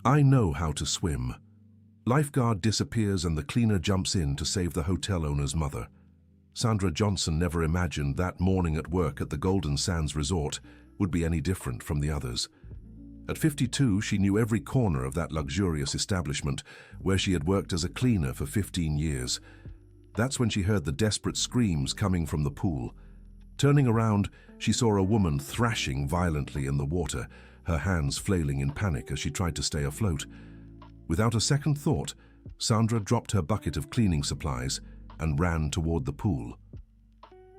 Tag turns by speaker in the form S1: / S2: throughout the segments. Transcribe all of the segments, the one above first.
S1: I know how to swim. Lifeguard disappears and the cleaner jumps in to save the hotel owner's mother. Sandra Johnson never imagined that morning at work at the Golden Sands Resort would be any different from the others. At 52, she knew every corner of that luxurious establishment where she had worked as a cleaner for 15 years. That's when she heard the desperate screams coming from the pool. Turning around, she saw a woman thrashing violently in the water, her hands flailing in panic as she tried to stay afloat. Without a second thought, Sandra dropped her bucket of cleaning supplies and ran toward the pool.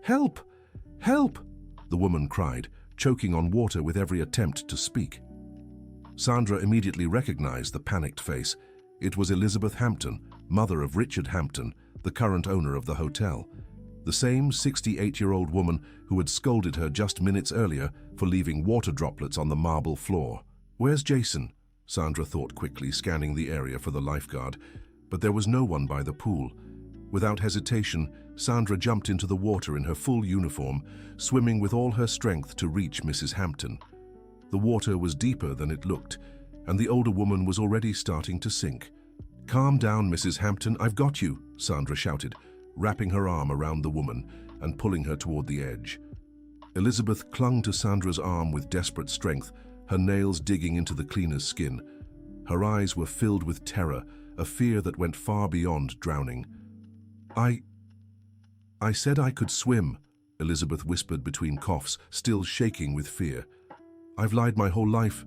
S1: "Help! Help!" the woman cried, choking on water with every attempt to speak. Sandra immediately recognized the panicked face. It was Elizabeth Hampton, mother of Richard Hampton, the current owner of the hotel. The same 68-year-old woman who had scolded her just minutes earlier for leaving water droplets on the marble floor. "Where's Jason?" Sandra thought quickly, scanning the area for the lifeguard. But there was no one by the pool. Without hesitation, Sandra jumped into the water in her full uniform, swimming with all her strength to reach Mrs. Hampton. The water was deeper than it looked, and the older woman was already starting to sink. "Calm down, Mrs. Hampton, I've got you," Sandra shouted, wrapping her arm around the woman and pulling her toward the edge. Elizabeth clung to Sandra's arm with desperate strength, her nails digging into the cleaner's skin. Her eyes were filled with terror, a fear that went far beyond drowning. I said I could swim," Elizabeth whispered between coughs, still shaking with fear. "I've lied my whole life."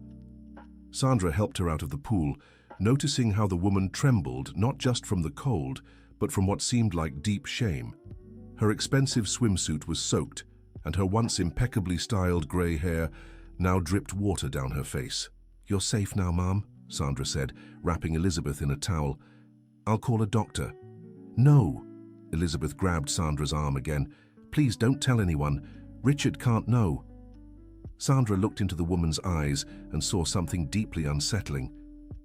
S1: Sandra helped her out of the pool, noticing how the woman trembled not just from the cold, but from what seemed like deep shame. Her expensive swimsuit was soaked, and her once impeccably styled grey hair now dripped water down her face. "You're safe now, Mom," Sandra said, wrapping Elizabeth in a towel. "I'll call a doctor." "No." Elizabeth grabbed Sandra's arm again. "Please don't tell anyone. Richard can't know." Sandra looked into the woman's eyes and saw something deeply unsettling.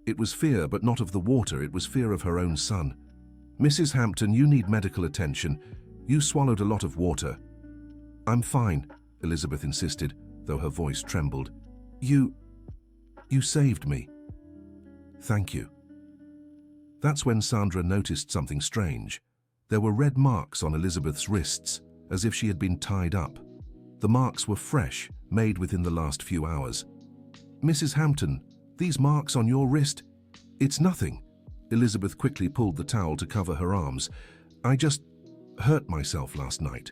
S1: It was fear, but not of the water, it was fear of her own son. "Mrs. Hampton, you need medical attention. You swallowed a lot of water." "I'm fine," Elizabeth insisted, though her voice trembled. You saved me." "Thank you." That's when Sandra noticed something strange. There were red marks on Elizabeth's wrists, as if she had been tied up. The marks were fresh, made within the last few hours. "Mrs. Hampton, these marks on your wrist? It's nothing." Elizabeth quickly pulled the towel to cover her arms. "I just hurt myself last night."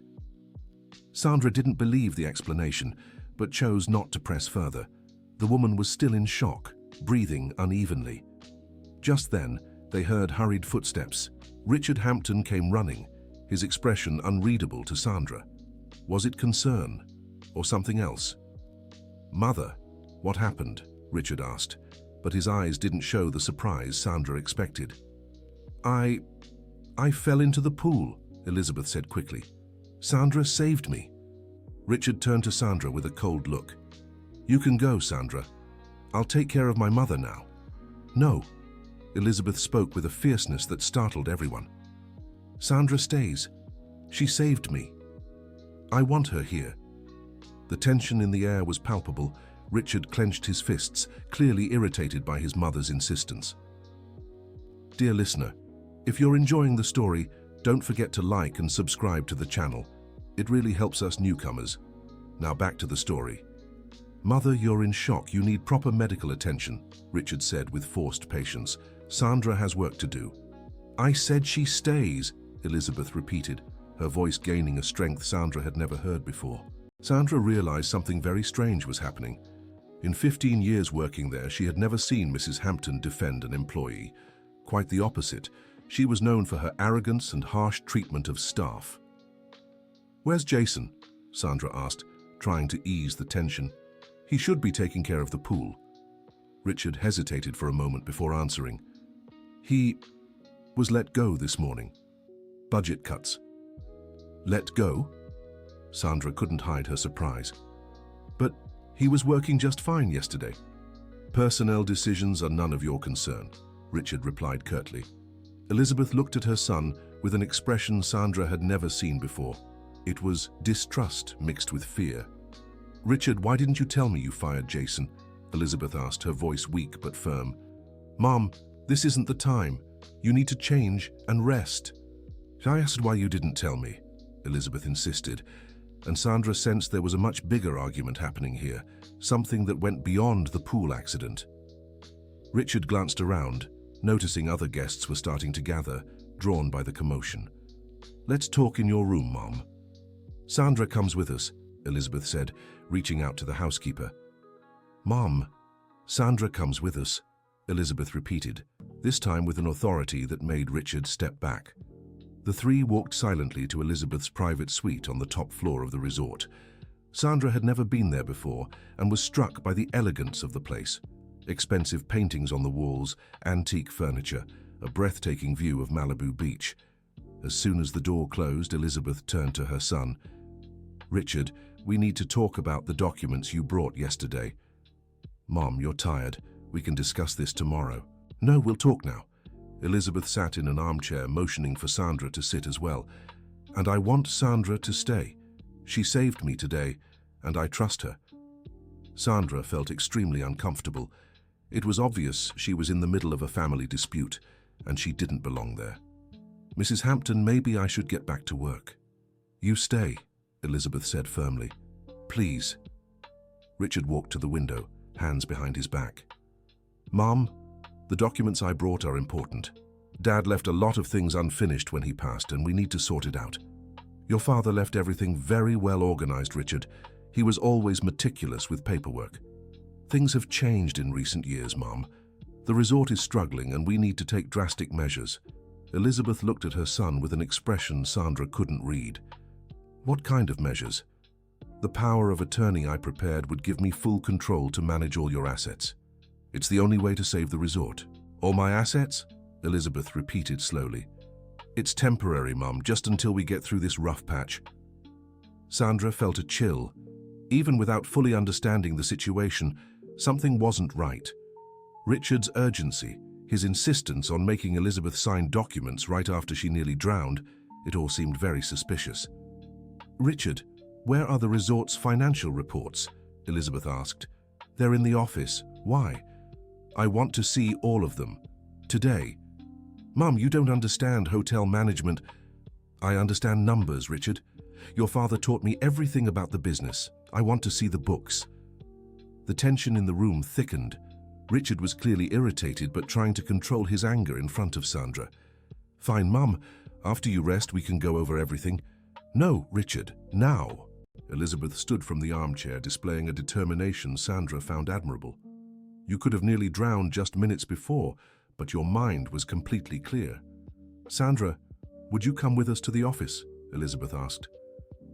S1: Sandra didn't believe the explanation, but chose not to press further. The woman was still in shock, breathing unevenly. Just then, they heard hurried footsteps. Richard Hampton came running, his expression unreadable to Sandra. Was it concern, or something else? "Mother, what happened?" Richard asked, but his eyes didn't show the surprise Sandra expected. I fell into the pool," Elizabeth said quickly. "Sandra saved me." Richard turned to Sandra with a cold look. "You can go, Sandra. I'll take care of my mother now." "No." Elizabeth spoke with a fierceness that startled everyone. "Sandra stays. She saved me. I want her here." The tension in the air was palpable. Richard clenched his fists, clearly irritated by his mother's insistence. Dear listener, if you're enjoying the story, don't forget to like and subscribe to the channel. It really helps us newcomers. Now back to the story. "Mother, you're in shock. You need proper medical attention," Richard said with forced patience. "Sandra has work to do." "I said she stays," Elizabeth repeated, her voice gaining a strength Sandra had never heard before. Sandra realized something very strange was happening. In 15 years working there, she had never seen Mrs. Hampton defend an employee. Quite the opposite. She was known for her arrogance and harsh treatment of staff. "Where's Jason?" Sandra asked, trying to ease the tension. "He should be taking care of the pool." Richard hesitated for a moment before answering. "He was let go this morning. Budget cuts." "Let go?" Sandra couldn't hide her surprise. "But he was working just fine yesterday." "Personnel decisions are none of your concern," Richard replied curtly. Elizabeth looked at her son with an expression Sandra had never seen before. It was distrust mixed with fear. "Richard, why didn't you tell me you fired Jason?" Elizabeth asked, her voice weak but firm. Mom, this isn't the time. You need to change and rest. I asked why you didn't tell me, Elizabeth insisted, and Sandra sensed there was a much bigger argument happening here, something that went beyond the pool accident. Richard glanced around, noticing other guests were starting to gather, drawn by the commotion. Let's talk in your room, Mom. Sandra comes with us, Elizabeth said, reaching out to the housekeeper. Mom, Sandra comes with us, Elizabeth repeated, this time with an authority that made Richard step back. The three walked silently to Elizabeth's private suite on the top floor of the resort. Sandra had never been there before and was struck by the elegance of the place. Expensive paintings on the walls, antique furniture, a breathtaking view of Malibu Beach. As soon as the door closed, Elizabeth turned to her son. Richard, we need to talk about the documents you brought yesterday. Mom, you're tired. We can discuss this tomorrow. No, we'll talk now. Elizabeth sat in an armchair, motioning for Sandra to sit as well. And I want Sandra to stay. She saved me today, and I trust her. Sandra felt extremely uncomfortable. It was obvious she was in the middle of a family dispute, and she didn't belong there. Mrs. Hampton, maybe I should get back to work. You stay, Elizabeth said firmly. Please. Richard walked to the window, hands behind his back. Mom, the documents I brought are important. Dad left a lot of things unfinished when he passed, and we need to sort it out. Your father left everything very well organized, Richard. He was always meticulous with paperwork. Things have changed in recent years, Mom. The resort is struggling, and we need to take drastic measures. Elizabeth looked at her son with an expression Sandra couldn't read. What kind of measures? The power of attorney I prepared would give me full control to manage all your assets. It's the only way to save the resort. All my assets? Elizabeth repeated slowly. It's temporary, Mum, just until we get through this rough patch. Sandra felt a chill. Even without fully understanding the situation, something wasn't right. Richard's urgency, his insistence on making Elizabeth sign documents right after she nearly drowned, it all seemed very suspicious. Richard, where are the resort's financial reports? Elizabeth asked. They're in the office. Why? I want to see all of them. Today. Mum, you don't understand hotel management. I understand numbers, Richard. Your father taught me everything about the business. I want to see the books. The tension in the room thickened. Richard was clearly irritated, but trying to control his anger in front of Sandra. Fine, Mum. After you rest, we can go over everything. No, Richard, now. Elizabeth stood from the armchair, displaying a determination Sandra found admirable. You could have nearly drowned just minutes before, but your mind was completely clear. Sandra, would you come with us to the office? Elizabeth asked.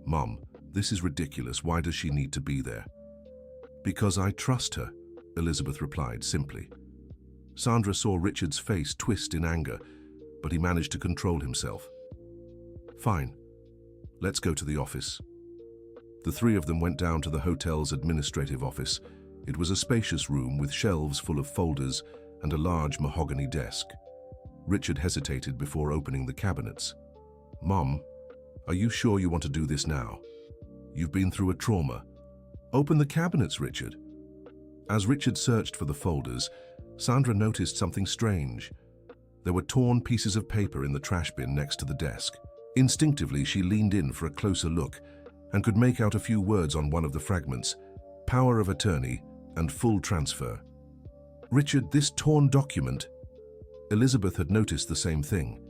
S1: Mom, this is ridiculous. Why does she need to be there? Because I trust her, Elizabeth replied simply. Sandra saw Richard's face twist in anger, but he managed to control himself. Fine. Let's go to the office. The three of them went down to the hotel's administrative office. It was a spacious room with shelves full of folders and a large mahogany desk. Richard hesitated before opening the cabinets. Mom, are you sure you want to do this now? You've been through a trauma. Open the cabinets, Richard. As Richard searched for the folders, Sandra noticed something strange. There were torn pieces of paper in the trash bin next to the desk. Instinctively, she leaned in for a closer look and could make out a few words on one of the fragments: power of attorney and full transfer. Richard, this torn document. Elizabeth had noticed the same thing.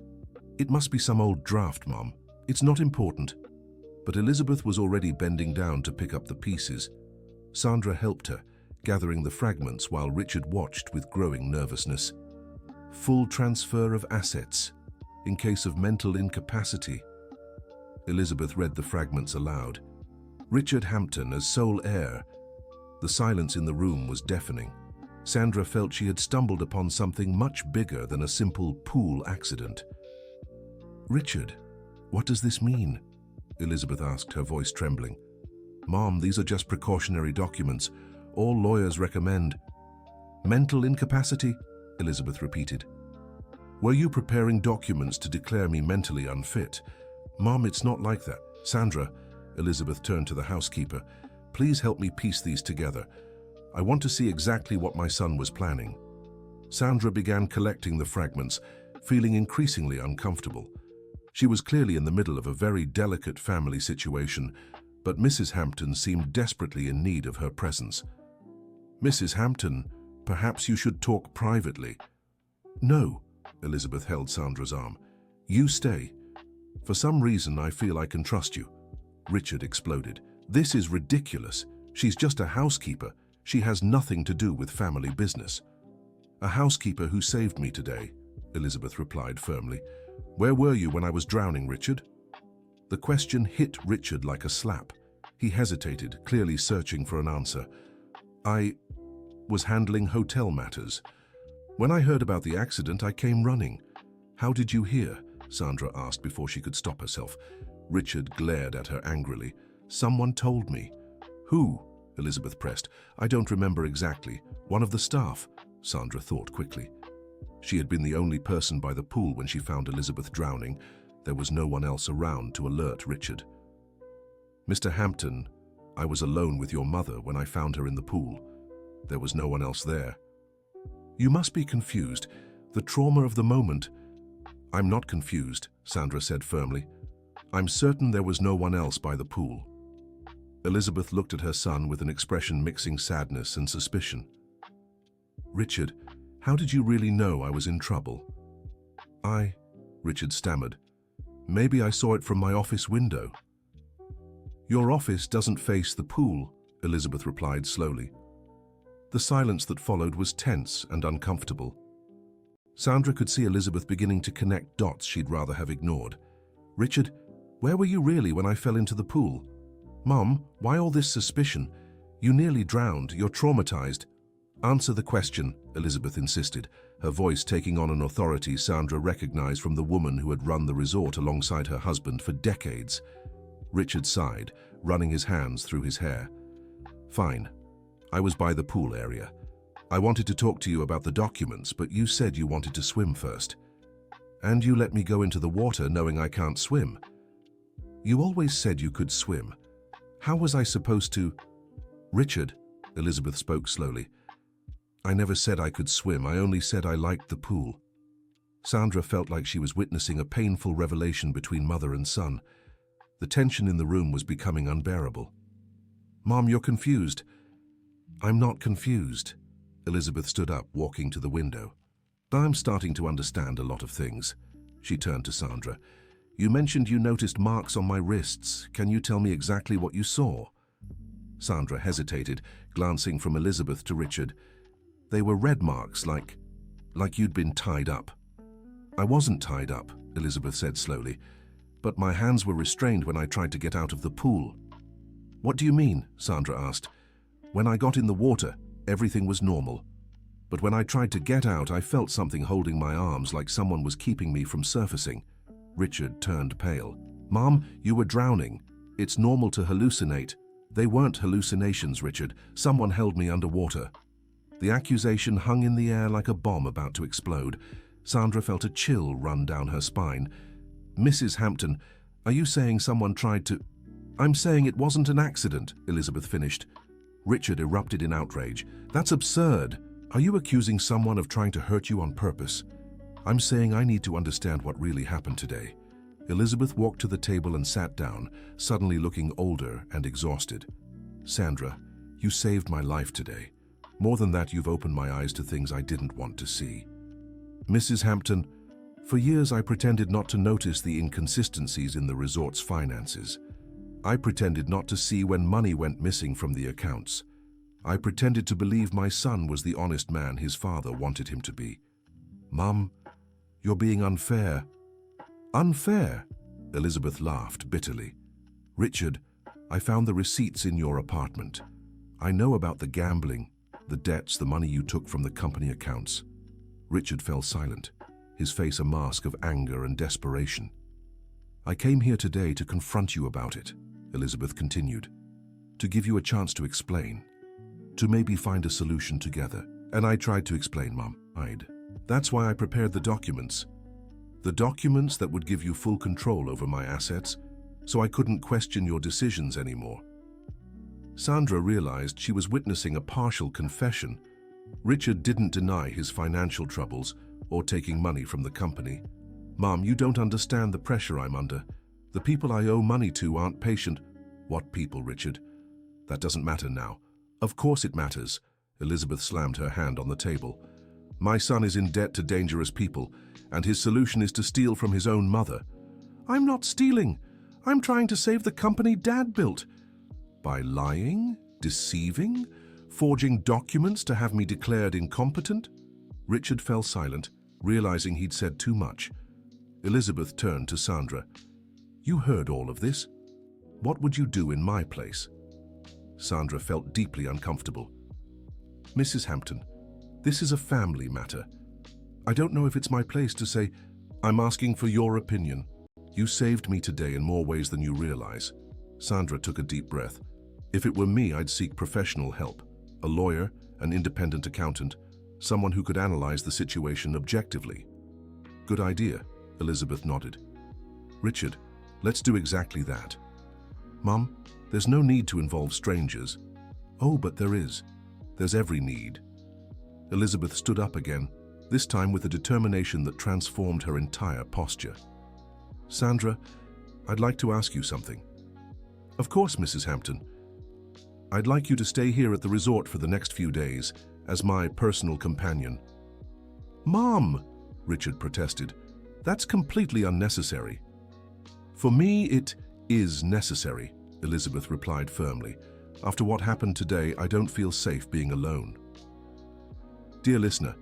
S1: It must be some old draft, Mom. It's not important. But Elizabeth was already bending down to pick up the pieces. Sandra helped her, gathering the fragments while Richard watched with growing nervousness. Full transfer of assets, in case of mental incapacity. Elizabeth read the fragments aloud. Richard Hampton as sole heir. The silence in the room was deafening. Sandra felt she had stumbled upon something much bigger than a simple pool accident. Richard, what does this mean? Elizabeth asked, her voice trembling. Mom, these are just precautionary documents. All lawyers recommend. Mental incapacity? Elizabeth repeated. Were you preparing documents to declare me mentally unfit? Mom, it's not like that. Sandra, Elizabeth turned to the housekeeper, please help me piece these together. I want to see exactly what my son was planning. Sandra began collecting the fragments, feeling increasingly uncomfortable. She was clearly in the middle of a very delicate family situation, but Mrs. Hampton seemed desperately in need of her presence. "Mrs. Hampton, perhaps you should talk privately." "No," Elizabeth held Sandra's arm. "You stay. For some reason I feel I can trust you." Richard exploded. "This is ridiculous. She's just a housekeeper. She has nothing to do with family business." "A housekeeper who saved me today," Elizabeth replied firmly. "Where were you when I was drowning, Richard?" The question hit Richard like a slap. He hesitated, clearly searching for an answer. "I was handling hotel matters. When I heard about the accident, I came running." "How did you hear?" Sandra asked before she could stop herself. Richard glared at her angrily. "Someone told me." "Who?" Elizabeth pressed. "I don't remember exactly. One of the staff," Sandra thought quickly. She had been the only person by the pool when she found Elizabeth drowning. There was no one else around to alert Richard. "Mr. Hampton, I was alone with your mother when I found her in the pool. There was no one else there." "You must be confused. The trauma of the moment—" "I'm not confused," Sandra said firmly. "I'm certain there was no one else by the pool." Elizabeth looked at her son with an expression mixing sadness and suspicion. "Richard, how did you really know I was in trouble?" Richard stammered. "Maybe I saw it from my office window." "Your office doesn't face the pool," Elizabeth replied slowly. The silence that followed was tense and uncomfortable. Sandra could see Elizabeth beginning to connect dots she'd rather have ignored. "Richard, where were you really when I fell into the pool?" "Mom, why all this suspicion? You nearly drowned. You're traumatized." "Answer the question," Elizabeth insisted, her voice taking on an authority Sandra recognized from the woman who had run the resort alongside her husband for decades. Richard sighed, running his hands through his hair. "Fine. I was by the pool area. I wanted to talk to you about the documents, but you said you wanted to swim first. And you let me go into the water knowing I can't swim. You always said you could swim. How was I supposed to—" "Richard," Elizabeth spoke slowly, "I never said I could swim. I only said I liked the pool." Sandra felt like she was witnessing a painful revelation between mother and son. The tension in the room was becoming unbearable. "Mom, you're confused." "I'm not confused." Elizabeth stood up, walking to the window. "I'm starting to understand a lot of things." She turned to Sandra. "You mentioned you noticed marks on my wrists. Can you tell me exactly what you saw?" Sandra hesitated, glancing from Elizabeth to Richard. "They were red marks, like you'd been tied up." "I wasn't tied up," Elizabeth said slowly, "but my hands were restrained when I tried to get out of the pool." "What do you mean?" Sandra asked. "When I got in the water, everything was normal. But when I tried to get out, I felt something holding my arms like someone was keeping me from surfacing." Richard turned pale. "Mom, you were drowning. It's normal to hallucinate." "They weren't hallucinations, Richard. Someone held me underwater." The accusation hung in the air like a bomb about to explode. Sandra felt a chill run down her spine. "Mrs. Hampton, are you saying someone tried to—" "I'm saying it wasn't an accident," Elizabeth finished. Richard erupted in outrage. "That's absurd. Are you accusing someone of trying to hurt you on purpose?" "I'm saying I need to understand what really happened today." Elizabeth walked to the table and sat down, suddenly looking older and exhausted. "Sandra, you saved my life today. More than that, you've opened my eyes to things I didn't want to see." "Mrs. Hampton, for years I pretended not to notice the inconsistencies in the resort's finances. I pretended not to see when money went missing from the accounts. I pretended to believe my son was the honest man his father wanted him to be. Mum, you're being unfair." "Unfair?" Elizabeth laughed bitterly. "Richard, I found the receipts in your apartment. I know about the gambling, the debts, the money you took from the company accounts." Richard fell silent, his face a mask of anger and desperation. "I came here today to confront you about it," Elizabeth continued, "to give you a chance to explain, to maybe find a solution together." "And I tried to explain, Mum. That's why I prepared the documents. The documents that would give you full control over my assets, so I couldn't question your decisions anymore." Sandra realized she was witnessing a partial confession, Richard didn't deny his financial troubles or taking money from the company. "Mom, you don't understand the pressure I'm under. The people I owe money to aren't patient." "What people, Richard? That doesn't matter now." "Of course it matters." Elizabeth slammed her hand on the table. "My son is in debt to dangerous people, and his solution is to steal from his own mother." "I'm not stealing. I'm trying to save the company Dad built." "By lying, deceiving, forging documents to have me declared incompetent?" Richard fell silent, realizing he'd said too much. Elizabeth turned to Sandra. "You heard all of this. What would you do in my place?" Sandra felt deeply uncomfortable. "Mrs. Hampton, this is a family matter. I don't know if it's my place to say, I'm asking for your opinion. You saved me today in more ways than you realize." Sandra took a deep breath. "If it were me, I'd seek professional help. A lawyer, an independent accountant, someone who could analyze the situation objectively." "Good idea," Elizabeth nodded. "Richard, let's do exactly that." "Mom, there's no need to involve strangers." "Oh, but there is. There's every need." Elizabeth stood up again, this time with a determination that transformed her entire posture. "Sandra, I'd like to ask you something." "Of course, Mrs. Hampton. I'd like you to stay here at the resort for the next few days as my personal companion." "Mom," Richard protested, "that's completely unnecessary." "For me, it is necessary," Elizabeth replied firmly. "After what happened today, I don't feel safe being alone." Dear listener,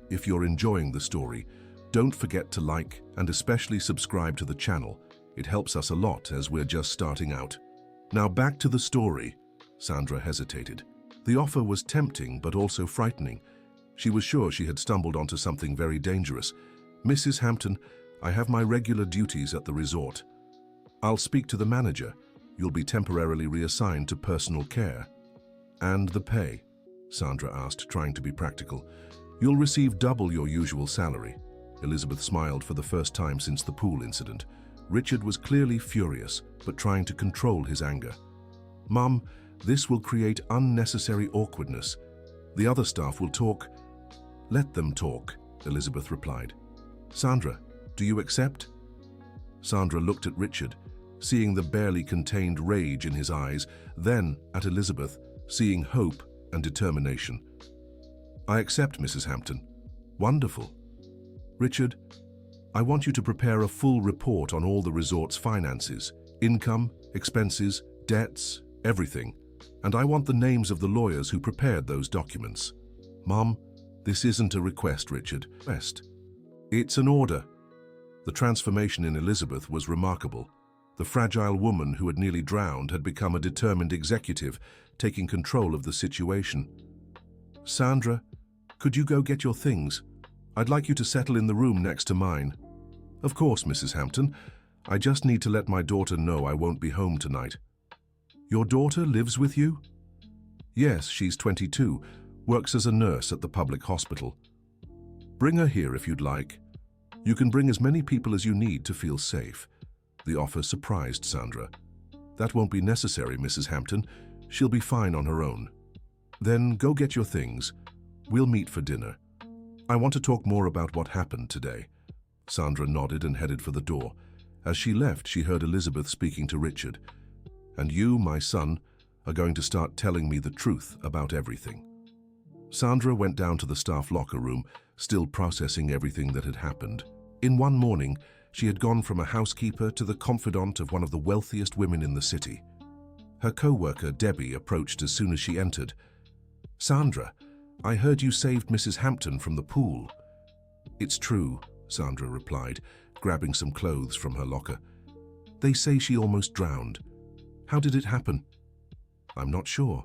S1: if you're enjoying the story, don't forget to like and especially subscribe to the channel. It helps us a lot as we're just starting out. Now back to the story. Sandra hesitated. The offer was tempting but also frightening. She was sure she had stumbled onto something very dangerous. "Mrs. Hampton, I have my regular duties at the resort. I'll speak to the manager. You'll be temporarily reassigned to personal care." "And the pay?" Sandra asked, trying to be practical. "You'll receive double your usual salary." Elizabeth smiled for the first time since the pool incident. Richard was clearly furious, but trying to control his anger. "Mum, this will create unnecessary awkwardness. The other staff will talk." "Let them talk," Elizabeth replied. "Sandra, do you accept?" Sandra looked at Richard, seeing the barely contained rage in his eyes, then at Elizabeth, seeing hope and determination. "I accept, Mrs. Hampton." "Wonderful. Richard, I want you to prepare a full report on all the resort's finances, income, expenses, debts, everything. And I want the names of the lawyers who prepared those documents." "Mom, this isn't a request, Richard. It's an order." The transformation in Elizabeth was remarkable. The fragile woman who had nearly drowned had become a determined executive, taking control of the situation. "Sandra, could you go get your things? I'd like you to settle in the room next to mine." "Of course, Mrs. Hampton. I just need to let my daughter know I won't be home tonight." "Your daughter lives with you?" "Yes, she's 22, works as a nurse at the public hospital." "Bring her here if you'd like. You can bring as many people as you need to feel safe." The offer surprised Sandra. "That won't be necessary, Mrs. Hampton. She'll be fine on her own." "Then go get your things. We'll meet for dinner. I want to talk more about what happened today." Sandra nodded and headed for the door. As she left, she heard Elizabeth speaking to Richard. "And you, my son, are going to start telling me the truth about everything." Sandra went down to the staff locker room, still processing everything that had happened. In one morning, she had gone from a housekeeper to the confidant of one of the wealthiest women in the city. Her co-worker, Debbie, approached as soon as she entered. "Sandra, I heard you saved Mrs. Hampton from the pool." "It's true," Sandra replied, grabbing some clothes from her locker. "They say she almost drowned. How did it happen?" "I'm not sure.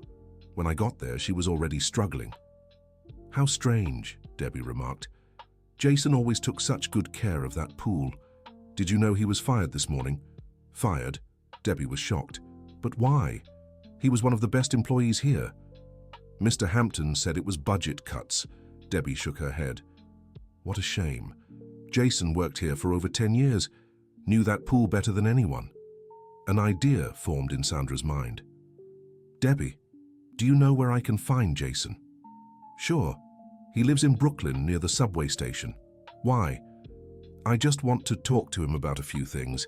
S1: When I got there, she was already struggling." "How strange," Debbie remarked. "Jason always took such good care of that pool. Did you know he was fired this morning?" "Fired?" Debbie was shocked. "But why? He was one of the best employees here." "Mr. Hampton said it was budget cuts." Debbie shook her head. "What a shame. Jason worked here for over 10 years, knew that pool better than anyone." An idea formed in Sandra's mind. "Debbie, do you know where I can find Jason?" "Sure. He lives in Brooklyn near the subway station. Why? I just want to talk to him about a few things.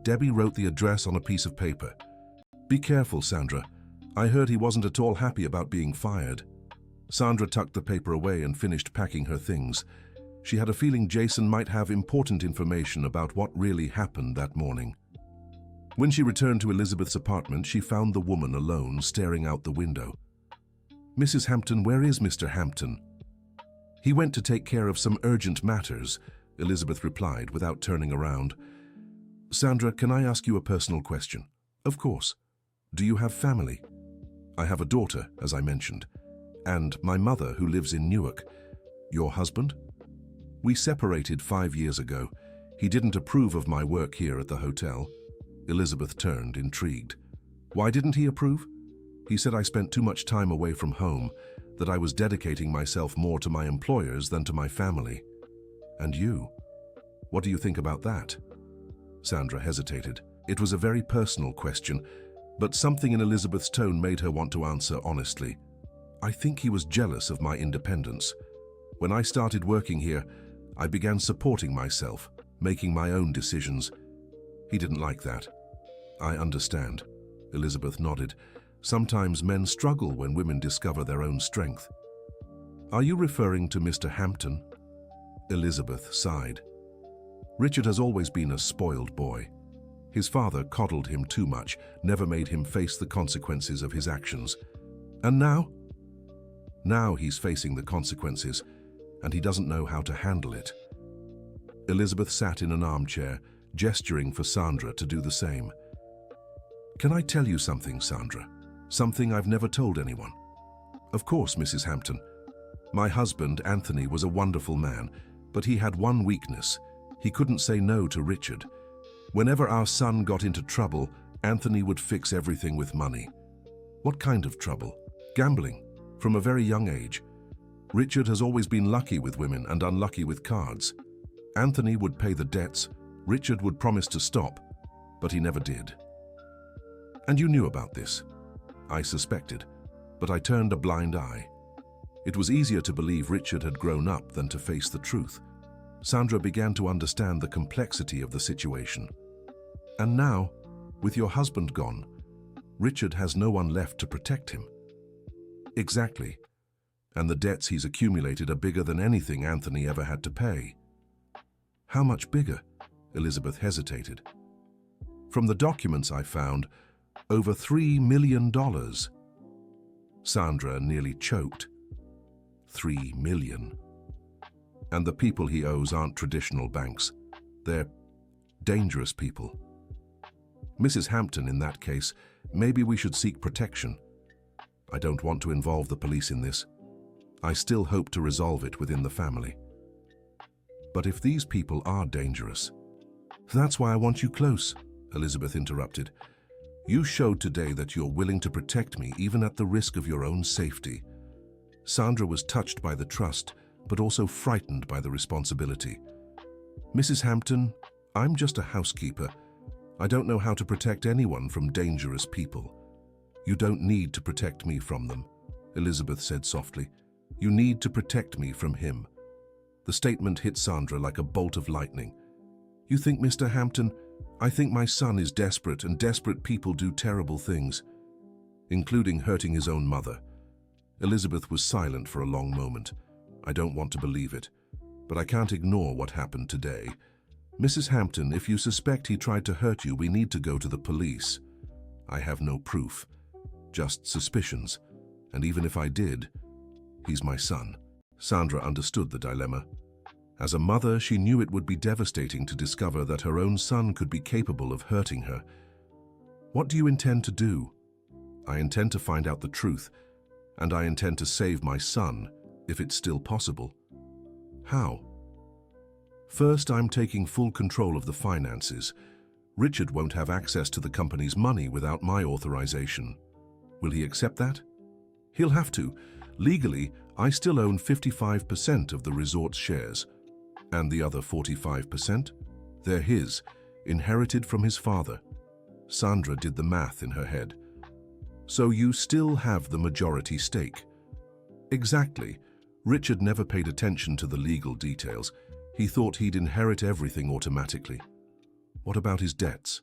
S1: Debbie wrote the address on a piece of paper. Be careful, Sandra. I heard he wasn't at all happy about being fired. Sandra tucked the paper away and finished packing her things. She had a feeling Jason might have important information about what really happened that morning. When she returned to Elizabeth's apartment, she found the woman alone, staring out the window. Mrs. Hampton, where is Mr. Hampton? He went to take care of some urgent matters, Elizabeth replied without turning around. Sandra, can I ask you a personal question? Of course. Do you have family? I have a daughter, as I mentioned, and my mother who lives in Newark. Your husband? We separated 5 years ago. He didn't approve of my work here at the hotel. Elizabeth turned, intrigued. Why didn't he approve? He said I spent too much time away from home, that I was dedicating myself more to my employers than to my family. And you? What do you think about that? Sandra hesitated. It was a very personal question, but something in Elizabeth's tone made her want to answer honestly. I think he was jealous of my independence. When I started working here, I began supporting myself, making my own decisions. He didn't like that. I understand. Elizabeth nodded. Sometimes men struggle when women discover their own strength. Are you referring to Mr. Hampton? Elizabeth sighed. Richard has always been a spoiled boy. His father coddled him too much, never made him face the consequences of his actions. And now? Now he's facing the consequences, and he doesn't know how to handle it. Elizabeth sat in an armchair, gesturing for Sandra to do the same. Can I tell you something, Sandra? Something I've never told anyone. Of course, Mrs. Hampton. My husband, Anthony, was a wonderful man, but he had one weakness. He couldn't say no to Richard. Whenever our son got into trouble, Anthony would fix everything with money. What kind of trouble? Gambling, from a very young age. Richard has always been lucky with women and unlucky with cards. Anthony would pay the debts, Richard would promise to stop, but he never did. And you knew about this. I suspected, but I turned a blind eye. It was easier to believe Richard had grown up than to face the truth. Sandra began to understand the complexity of the situation. And now, with your husband gone, Richard has no one left to protect him. Exactly. And the debts he's accumulated are bigger than anything Anthony ever had to pay. How much bigger? Elizabeth hesitated. From the documents I found, over $3 million. Sandra nearly choked. 3 million. And the people he owes aren't traditional banks. They're dangerous people. Mrs. Hampton, in that case, maybe we should seek protection. I don't want to involve the police in this. I still hope to resolve it within the family. But if these people are dangerous, that's why I want you close, Elizabeth interrupted. You showed today that you're willing to protect me even at the risk of your own safety. Sandra was touched by the trust, but also frightened by the responsibility. Mrs. Hampton, I'm just a housekeeper. I don't know how to protect anyone from dangerous people. You don't need to protect me from them, Elizabeth said softly. You need to protect me from him. The statement hit Sandra like a bolt of lightning. You think, Mr. Hampton, I think my son is desperate, and desperate people do terrible things, including hurting his own mother. Elizabeth was silent for a long moment. I don't want to believe it, but I can't ignore what happened today. Mrs. Hampton, if you suspect he tried to hurt you, we need to go to the police. I have no proof, just suspicions, and even if I did, he's my son. Sandra understood the dilemma. As a mother, she knew it would be devastating to discover that her own son could be capable of hurting her. What do you intend to do? I intend to find out the truth, and I intend to save my son, if it's still possible. How? First, I'm taking full control of the finances. Richard won't have access to the company's money without my authorization. Will he accept that? He'll have to. Legally, I still own 55% of the resort's shares. And the other 45%? They're his, inherited from his father. Sandra did the math in her head. So you still have the majority stake? Exactly. Richard never paid attention to the legal details. He thought he'd inherit everything automatically. What about his debts?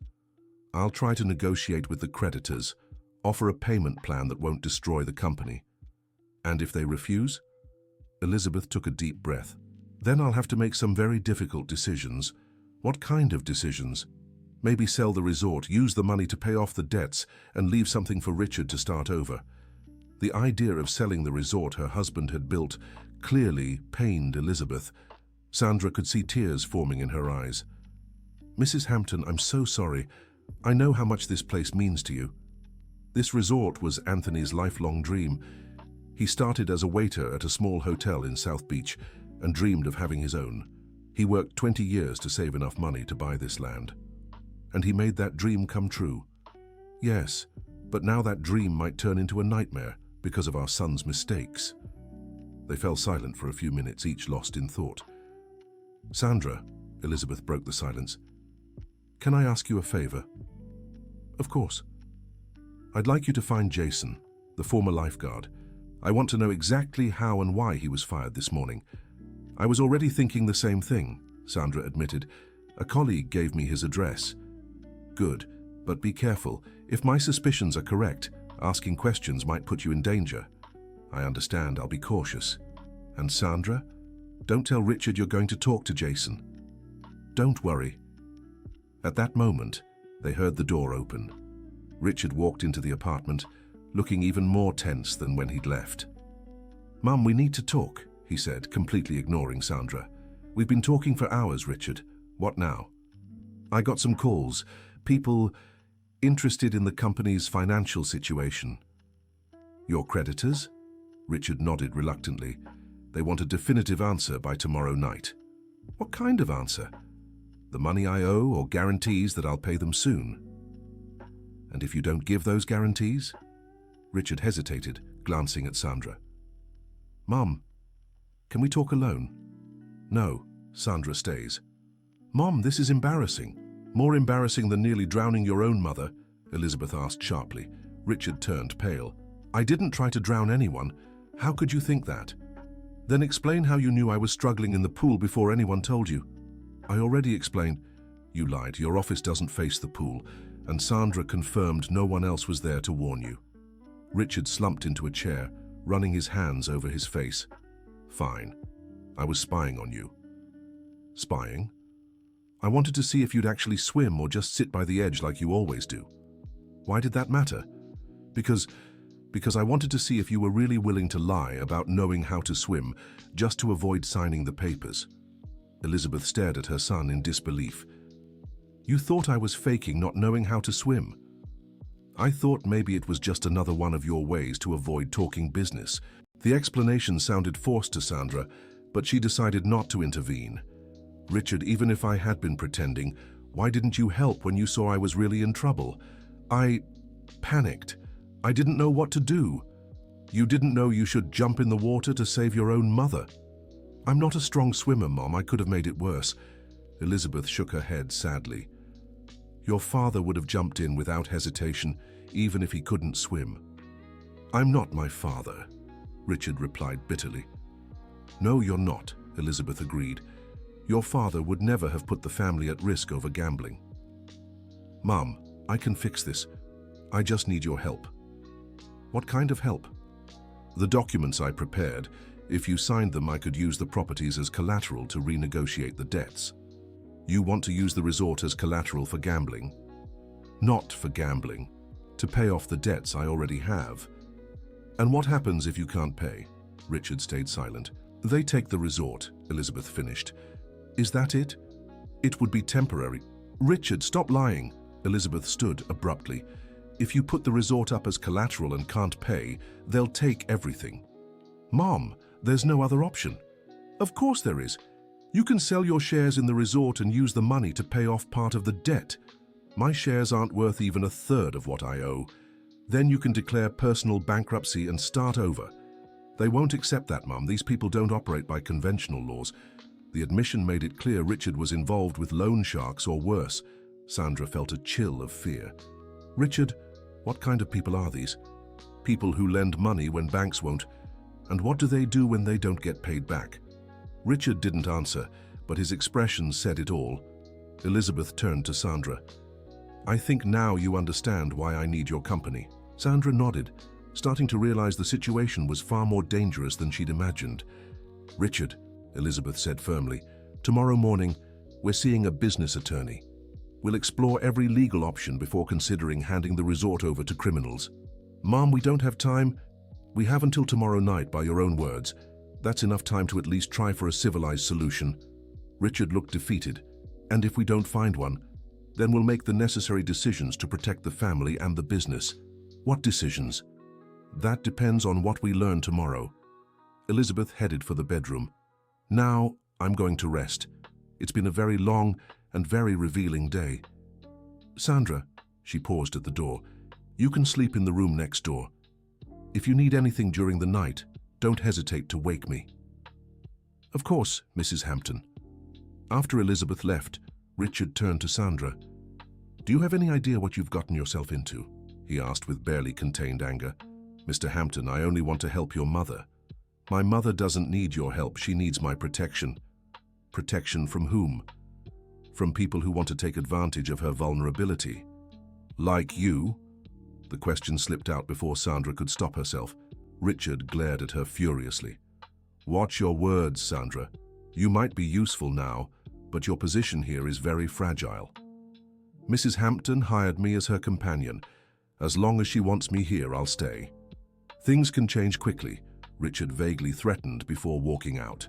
S1: I'll try to negotiate with the creditors, offer a payment plan that won't destroy the company. And if they refuse? Elizabeth took a deep breath. Then I'll have to make some very difficult decisions. What kind of decisions? Maybe sell the resort, use the money to pay off the debts, and leave something for Richard to start over. The idea of selling the resort her husband had built clearly pained Elizabeth. Sandra could see tears forming in her eyes. Mrs. Hampton, I'm so sorry. I know how much this place means to you. This resort was Anthony's lifelong dream. He started as a waiter at a small hotel in South Beach and dreamed of having his own. He worked 20 years to save enough money to buy this land. And he made that dream come true. Yes, but now that dream might turn into a nightmare because of our son's mistakes. They fell silent for a few minutes, each lost in thought. Sandra, Elizabeth broke the silence. Can I ask you a favor? Of course. I'd like you to find Jason, the former lifeguard. I want to know exactly how and why he was fired this morning. I was already thinking the same thing, Sandra admitted. A colleague gave me his address. Good, but be careful. If my suspicions are correct, asking questions might put you in danger. I understand, I'll be cautious. And Sandra? Don't tell Richard you're going to talk to Jason. Don't worry. At that moment, they heard the door open. Richard walked into the apartment, looking even more tense than when he'd left. Mum, we need to talk, he said, completely ignoring Sandra. We've been talking for hours, Richard. What now? I got some calls. People interested in the company's financial situation. Your creditors? Richard nodded reluctantly. They want a definitive answer by tomorrow night. What kind of answer? The money I owe or guarantees that I'll pay them soon? And if you don't give those guarantees? Richard hesitated, glancing at Sandra. Mum, can we talk alone? No, Sandra stays. Mom, this is embarrassing. More embarrassing than nearly drowning your own mother, Elizabeth asked sharply. Richard turned pale. I didn't try to drown anyone. How could you think that? Then explain how you knew I was struggling in the pool before anyone told you. I already explained. You lied. Your office doesn't face the pool, and Sandra confirmed no one else was there to warn you. Richard slumped into a chair, running his hands over his face. Fine. I was spying on you. Spying? I wanted to see if you'd actually swim or just sit by the edge like you always do. Why did that matter? Because I wanted to see if you were really willing to lie about knowing how to swim just to avoid signing the papers. Elizabeth stared at her son in disbelief. You thought I was faking not knowing how to swim. I thought maybe it was just another one of your ways to avoid talking business. The explanation sounded forced to Sandra, but she decided not to intervene. Richard, even if I had been pretending, why didn't you help when you saw I was really in trouble? I panicked. I didn't know what to do. You didn't know you should jump in the water to save your own mother. I'm not a strong swimmer, Mom. I could have made it worse. Elizabeth shook her head sadly. Your father would have jumped in without hesitation, even if he couldn't swim. I'm not my father, Richard replied bitterly. No, you're not, Elizabeth agreed. Your father would never have put the family at risk over gambling. Mom, I can fix this. I just need your help. What kind of help? The documents I prepared. If you signed them, I could use the properties as collateral to renegotiate the debts. You want to use the resort as collateral for gambling? Not for gambling. To pay off the debts I already have. And what happens if you can't pay? Richard stayed silent. They take the resort, Elizabeth finished. Is that it? It would be temporary. Richard, stop lying. Elizabeth stood abruptly. If you put the resort up as collateral and can't pay, they'll take everything. Mom, there's no other option. Of course there is. You can sell your shares in the resort and use the money to pay off part of the debt. My shares aren't worth even a third of what I owe. Then you can declare personal bankruptcy and start over. They won't accept that, Mum. These people don't operate by conventional laws. The admission made it clear Richard was involved with loan sharks or worse. Sandra felt a chill of fear. Richard, what kind of people are these? People who lend money when banks won't. And what do they do when they don't get paid back? Richard didn't answer, but his expression said it all. Elizabeth turned to Sandra. I think now you understand why I need your company. Sandra nodded, starting to realize the situation was far more dangerous than she'd imagined. Richard, Elizabeth said firmly, tomorrow morning, we're seeing a business attorney. We'll explore every legal option before considering handing the resort over to criminals. Mom, we don't have time. We have until tomorrow night, by your own words. That's enough time to at least try for a civilized solution. Richard looked defeated. And if we don't find one, then we'll make the necessary decisions to protect the family and the business. What decisions? That depends on what we learn tomorrow. Elizabeth headed for the bedroom. Now, I'm going to rest. It's been a very long and very revealing day. Sandra, she paused at the door, you can sleep in the room next door. If you need anything during the night, don't hesitate to wake me. Of course, Mrs. Hampton. After Elizabeth left, Richard turned to Sandra. Do you have any idea what you've gotten yourself into? He asked with barely contained anger. Mr. Hampton, I only want to help your mother. My mother doesn't need your help, she needs my protection. Protection from whom? From people who want to take advantage of her vulnerability. Like you? The question slipped out before Sandra could stop herself. Richard glared at her furiously. Watch your words, Sandra. You might be useful now, but your position here is very fragile. Mrs. Hampton hired me as her companion. As long as she wants me here, I'll stay. Things can change quickly, Richard vaguely threatened before walking out.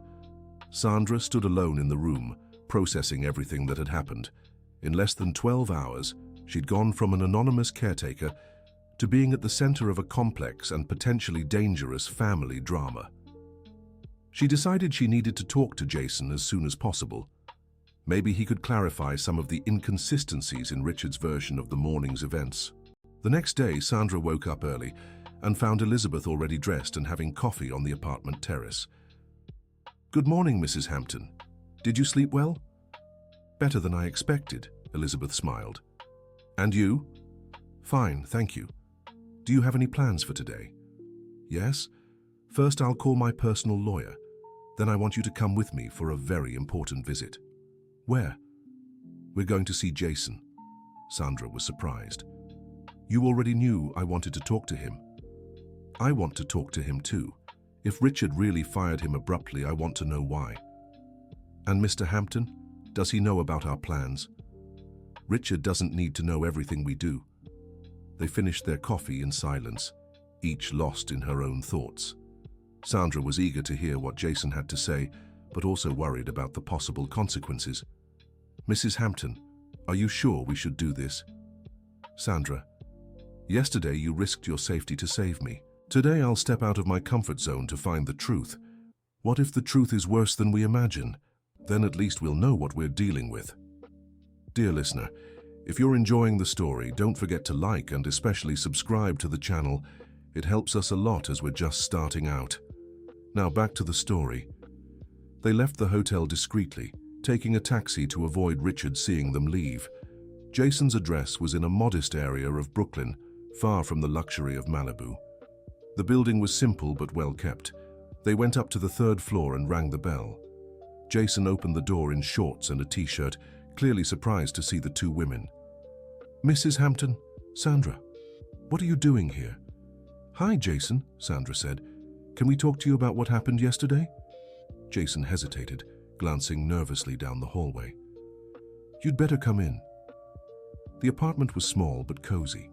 S1: Sandra stood alone in the room, processing everything that had happened. In less than 12 hours, she'd gone from an anonymous caretaker to being at the center of a complex and potentially dangerous family drama. She decided she needed to talk to Jason as soon as possible. Maybe he could clarify some of the inconsistencies in Richard's version of the morning's events. The next day, Sandra woke up early and found Elizabeth already dressed and having coffee on the apartment terrace. Good morning, Mrs. Hampton. Did you sleep well? Better than I expected, Elizabeth smiled. And you? Fine, thank you. Do you have any plans for today? Yes. First, I'll call my personal lawyer. Then I want you to come with me for a very important visit. Where? We're going to see Jason. Sandra was surprised. You already knew I wanted to talk to him. I want to talk to him too. If Richard really fired him abruptly, I want to know why. And Mr. Hampton, does he know about our plans? Richard doesn't need to know everything we do. They finished their coffee in silence, each lost in her own thoughts. Sandra was eager to hear what Jason had to say, but also worried about the possible consequences. Mrs. Hampton, are you sure we should do this? Sandra, yesterday you risked your safety to save me. Today I'll step out of my comfort zone to find the truth. What if the truth is worse than we imagine? Then at least we'll know what we're dealing with. Dear listener, if you're enjoying the story, don't forget to like and especially subscribe to the channel. It helps us a lot as we're just starting out. Now back to the story. They left the hotel discreetly, taking a taxi to avoid Richard seeing them leave. Jason's address was in a modest area of Brooklyn, far from the luxury of Malibu. The building was simple but well kept. They went up to the 3rd floor and rang the bell. Jason opened the door in shorts and a t-shirt, clearly surprised to see the two women. Mrs. Hampton, Sandra, what are you doing here? Hi, Jason, Sandra said. Can we talk to you about what happened yesterday? Jason hesitated, glancing nervously down the hallway. You'd better come in. The apartment was small but cozy.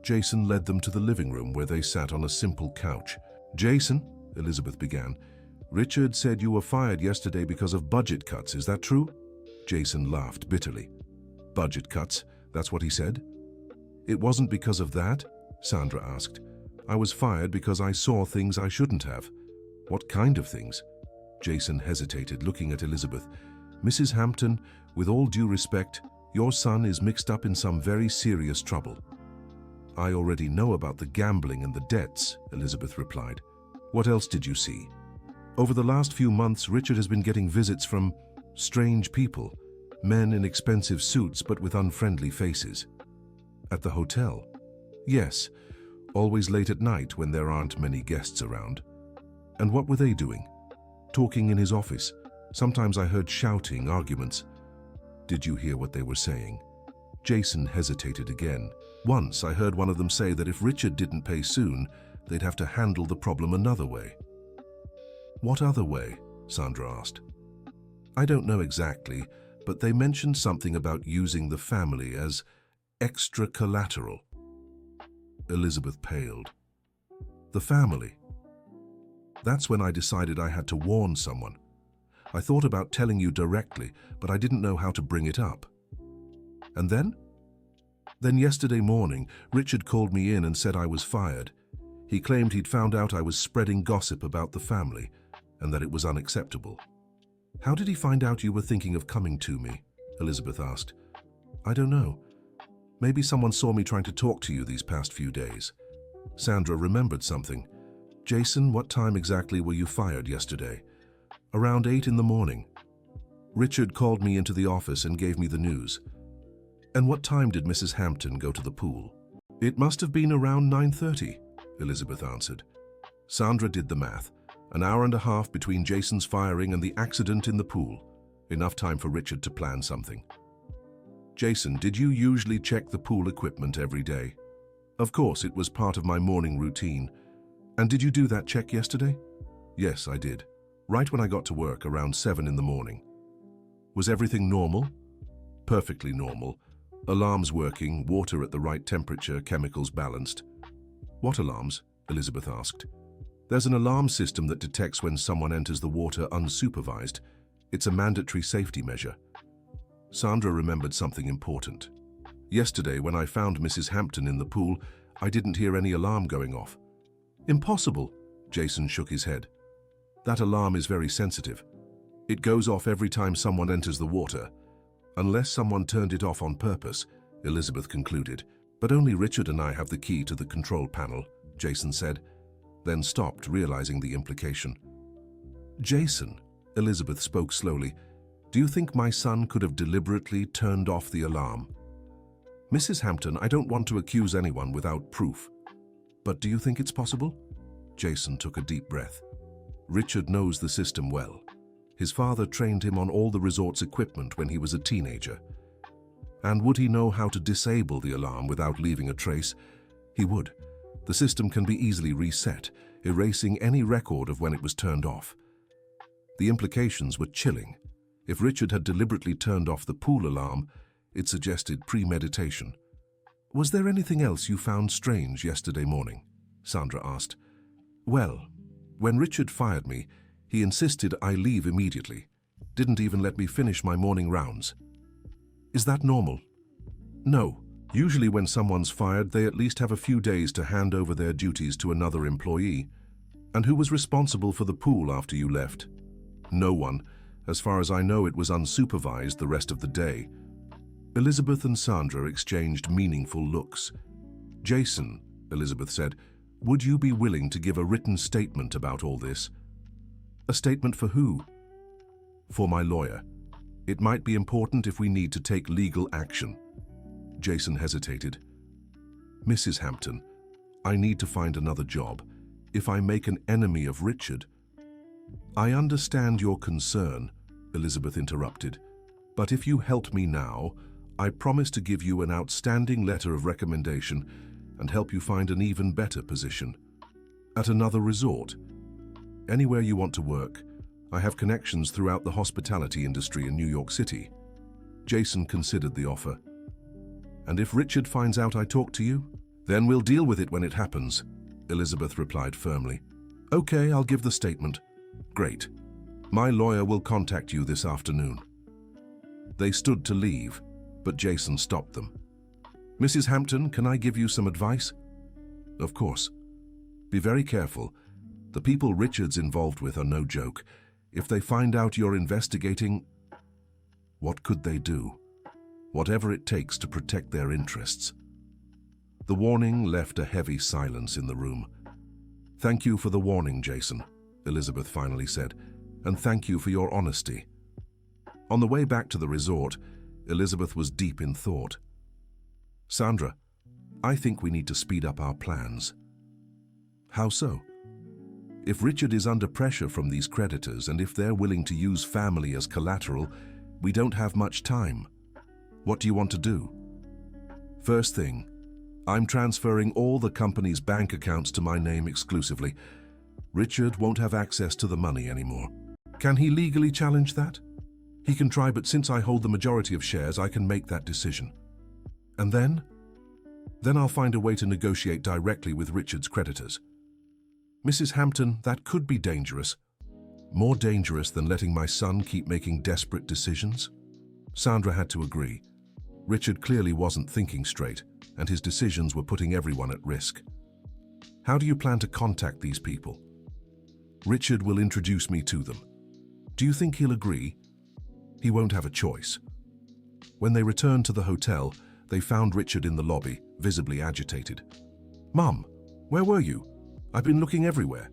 S1: Jason led them to the living room where they sat on a simple couch. Jason, Elizabeth began, Richard said you were fired yesterday because of budget cuts, is that true? Jason laughed bitterly. Budget cuts, that's what he said? It wasn't because of that, Sandra asked. I was fired because I saw things I shouldn't have. What kind of things? Jason hesitated, looking at Elizabeth. Mrs. Hampton, with all due respect, your son is mixed up in some very serious trouble. I already know about the gambling and the debts, Elizabeth replied. What else did you see? Over the last few months, Richard has been getting visits from strange people, men in expensive suits but with unfriendly faces. At the hotel? Yes, always late at night when there aren't many guests around. And what were they doing? Talking in his office. Sometimes I heard shouting, arguments. Did you hear what they were saying? Jason hesitated again. Once I heard one of them say that if Richard didn't pay soon, they'd have to handle the problem another way. What other way? Sandra asked. I don't know exactly, but they mentioned something about using the family as extra collateral. Elizabeth paled. The family. That's when I decided I had to warn someone. I thought about telling you directly, but I didn't know how to bring it up. And then? Then yesterday morning, Richard called me in and said I was fired. He claimed he'd found out I was spreading gossip about the family and that it was unacceptable. How did he find out you were thinking of coming to me? Elizabeth asked. I don't know. Maybe someone saw me trying to talk to you these past few days. Sandra remembered something. Jason, what time exactly were you fired yesterday? Around 8 in the morning. Richard called me into the office and gave me the news. And what time did Mrs. Hampton go to the pool? It must have been around 9:30, Elizabeth answered. Sandra did the math. An hour and a half between Jason's firing and the accident in the pool. Enough time for Richard to plan something. Jason, did you usually check the pool equipment every day? Of course, it was part of my morning routine. And did you do that check yesterday? Yes, I did. Right when I got to work, around 7 in the morning. Was everything normal? Perfectly normal. Alarms working, water at the right temperature, chemicals balanced. What alarms? Elizabeth asked. There's an alarm system that detects when someone enters the water unsupervised. It's a mandatory safety measure. Sandra remembered something important. Yesterday, when I found Mrs. Hampton in the pool, I didn't hear any alarm going off. Impossible, Jason shook his head. That alarm is very sensitive. It goes off every time someone enters the water. Unless someone turned it off on purpose, Elizabeth concluded. But only Richard and I have the key to the control panel, Jason said, then stopped, realizing the implication. Jason, Elizabeth spoke slowly, do you think my son could have deliberately turned off the alarm? Mrs. Hampton, I don't want to accuse anyone without proof. But do you think it's possible? Jason took a deep breath. Richard knows the system well. His father trained him on all the resort's equipment when he was a teenager. And would he know how to disable the alarm without leaving a trace? He would. The system can be easily reset, erasing any record of when it was turned off. The implications were chilling. If Richard had deliberately turned off the pool alarm, it suggested premeditation. Was there anything else you found strange yesterday morning? Sandra asked. Well, when Richard fired me, he insisted I leave immediately. Didn't even let me finish my morning rounds. Is that normal? No. Usually when someone's fired, they at least have a few days to hand over their duties to another employee. And who was responsible for the pool after you left? No one. As far as I know, it was unsupervised the rest of the day. Elizabeth and Sandra exchanged meaningful looks. Jason, Elizabeth said, would you be willing to give a written statement about all this? A statement for who? For my lawyer. It might be important if we need to take legal action. Jason hesitated. Mrs. Hampton, I need to find another job. If I make an enemy of Richard... I understand your concern, Elizabeth interrupted. But if you help me now, I promise to give you an outstanding letter of recommendation and help you find an even better position. At another resort. Anywhere you want to work. I have connections throughout the hospitality industry in New York City. Jason considered the offer. And if Richard finds out I talked to you? Then we'll deal with it when it happens, Elizabeth replied firmly. Okay, I'll give the statement. Great. My lawyer will contact you this afternoon. They stood to leave, but Jason stopped them. Mrs. Hampton, can I give you some advice? Of course. Be very careful. The people Richard's involved with are no joke. If they find out you're investigating, what could they do? Whatever it takes to protect their interests. The warning left a heavy silence in the room. Thank you for the warning, Jason, Elizabeth finally said, and thank you for your honesty. On the way back to the resort, Elizabeth was deep in thought. Sandra, I think we need to speed up our plans. How so? If Richard is under pressure from these creditors and if they're willing to use family as collateral, we don't have much time. What do you want to do? First thing, I'm transferring all the company's bank accounts to my name exclusively. Richard won't have access to the money anymore. Can he legally challenge that? He can try, but since I hold the majority of shares, I can make that decision. And then? Then I'll find a way to negotiate directly with Richard's creditors. Mrs. Hampton, that could be dangerous. More dangerous than letting my son keep making desperate decisions? Sandra had to agree. Richard clearly wasn't thinking straight, and his decisions were putting everyone at risk. How do you plan to contact these people? Richard will introduce me to them. Do you think he'll agree? He won't have a choice. When they returned to the hotel, they found Richard in the lobby, visibly agitated. "Mum, where were you? I've been looking everywhere."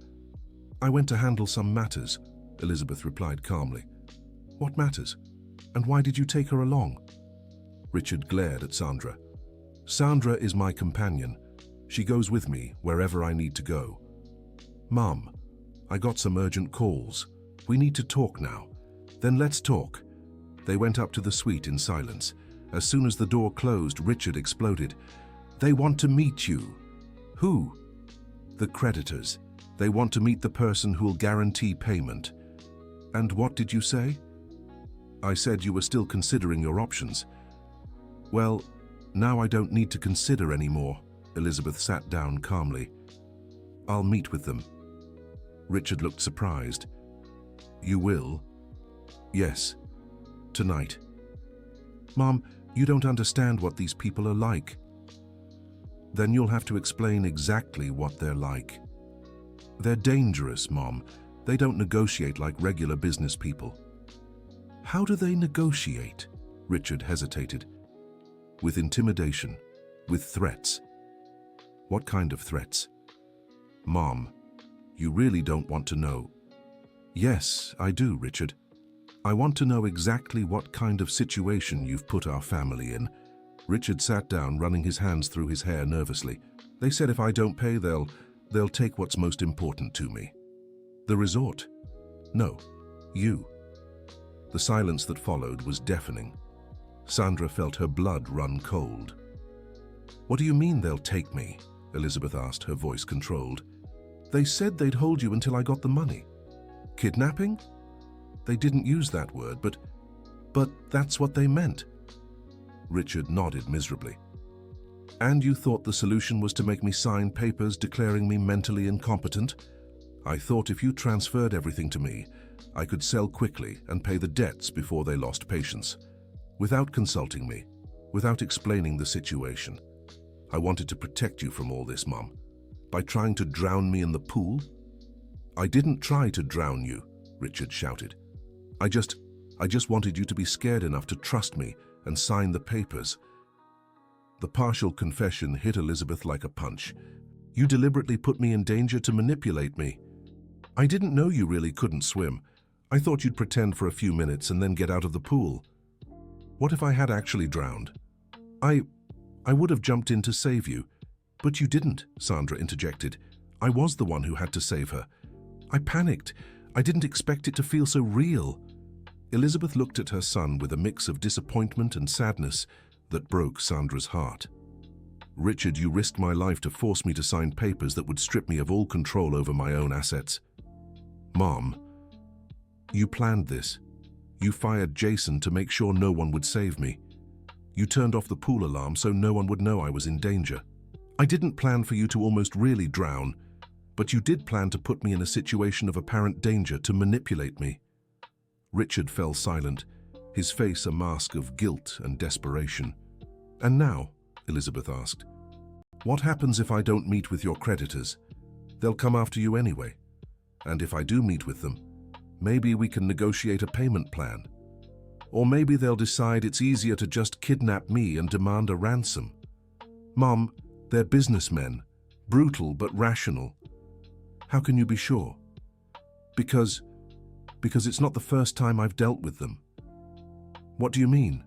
S1: "I went to handle some matters," Elizabeth replied calmly. "What matters? And why did you take her along?" Richard glared at Sandra. "Sandra is my companion. She goes with me wherever I need to go." "Mum, I got some urgent calls. We need to talk now." "Then let's talk." They went up to the suite in silence. As soon as the door closed, Richard exploded. "They want to meet you." "Who?" "The creditors. They want to meet the person who'll guarantee payment." "And what did you say?" "I said you were still considering your options." "Well, now I don't need to consider anymore." Elizabeth sat down calmly. "I'll meet with them." Richard looked surprised. "You will?" "Yes. Tonight." "Mom, you don't understand what these people are like." "Then you'll have to explain exactly what they're like." "They're dangerous, Mom. They don't negotiate like regular business people." "How do they negotiate?" Richard hesitated. "With intimidation, with threats." "What kind of threats?" "Mom, you really don't want to know." "Yes, I do, Richard. I want to know exactly what kind of situation you've put our family in." Richard sat down, running his hands through his hair nervously. "They said if I don't pay, they'll take what's most important to me." "The resort?" "No, you." The silence that followed was deafening. Sandra felt her blood run cold. "What do you mean they'll take me?" Elizabeth asked, her voice controlled. "They said they'd hold you until I got the money." "Kidnapping?" "They didn't use that word, but that's what they meant." Richard nodded miserably. "And you thought the solution was to make me sign papers declaring me mentally incompetent? I thought if you transferred everything to me, I could sell quickly and pay the debts before they lost patience. Without consulting me, without explaining the situation. I wanted to protect you from all this, Mom. By trying to drown me in the pool?" "I didn't try to drown you," Richard shouted. I just wanted you to be scared enough to trust me and sign the papers." The partial confession hit Elizabeth like a punch. "You deliberately put me in danger to manipulate me." "I didn't know you really couldn't swim. I thought you'd pretend for a few minutes and then get out of the pool." "What if I had actually drowned?" I would have jumped in to save you." "But you didn't," Sandra interjected. "I was the one who had to save her. I panicked. I didn't expect it to feel so real." Elizabeth looked at her son with a mix of disappointment and sadness that broke Sandra's heart. "Richard, you risked my life to force me to sign papers that would strip me of all control over my own assets." "Mom, you planned this. You fired Jason to make sure no one would save me. You turned off the pool alarm so no one would know I was in danger. I didn't plan for you to almost really drown, but you did plan to put me in a situation of apparent danger to manipulate me." Richard fell silent, his face a mask of guilt and desperation. "And now," Elizabeth asked, "what happens if I don't meet with your creditors? They'll come after you anyway. And if I do meet with them, maybe we can negotiate a payment plan. Or maybe they'll decide it's easier to just kidnap me and demand a ransom." "Mom, they're businessmen, brutal but rational." "How can you be sure?" Because it's not the first time I've dealt with them." "What do you mean?"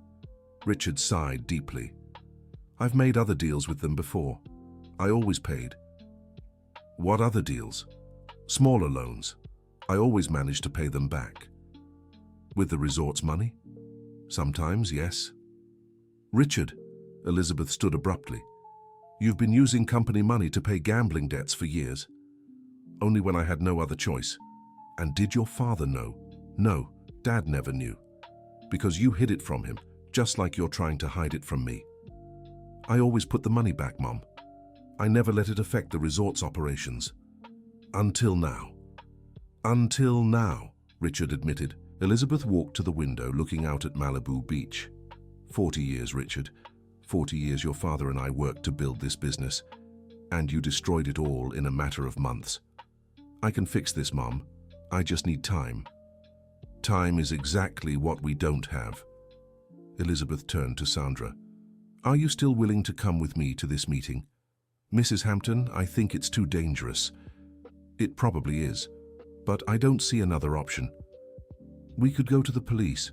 S1: Richard sighed deeply. "I've made other deals with them before. I always paid." "What other deals?" Smaller loans. I always managed to pay them back. With the resort's money? Sometimes, yes. Richard, Elizabeth stood abruptly. You've been using company money to pay gambling debts for years. Only when I had no other choice. And did your father know? No, Dad never knew. Because you hid it from him, just like you're trying to hide it from me. I always put the money back, Mom. I never let it affect the resort's operations. Until now. Until now, Richard admitted. Elizabeth walked to the window, looking out at Malibu Beach. 40 years, Richard. 40 years your father and I worked to build this business, and you destroyed it all in a matter of months. I can fix this, Mom. I just need time. Time is exactly what we don't have. Elizabeth turned to Sandra. Are you still willing to come with me to this meeting? Mrs. Hampton, I think it's too dangerous. It probably is, but I don't see another option. We could go to the police.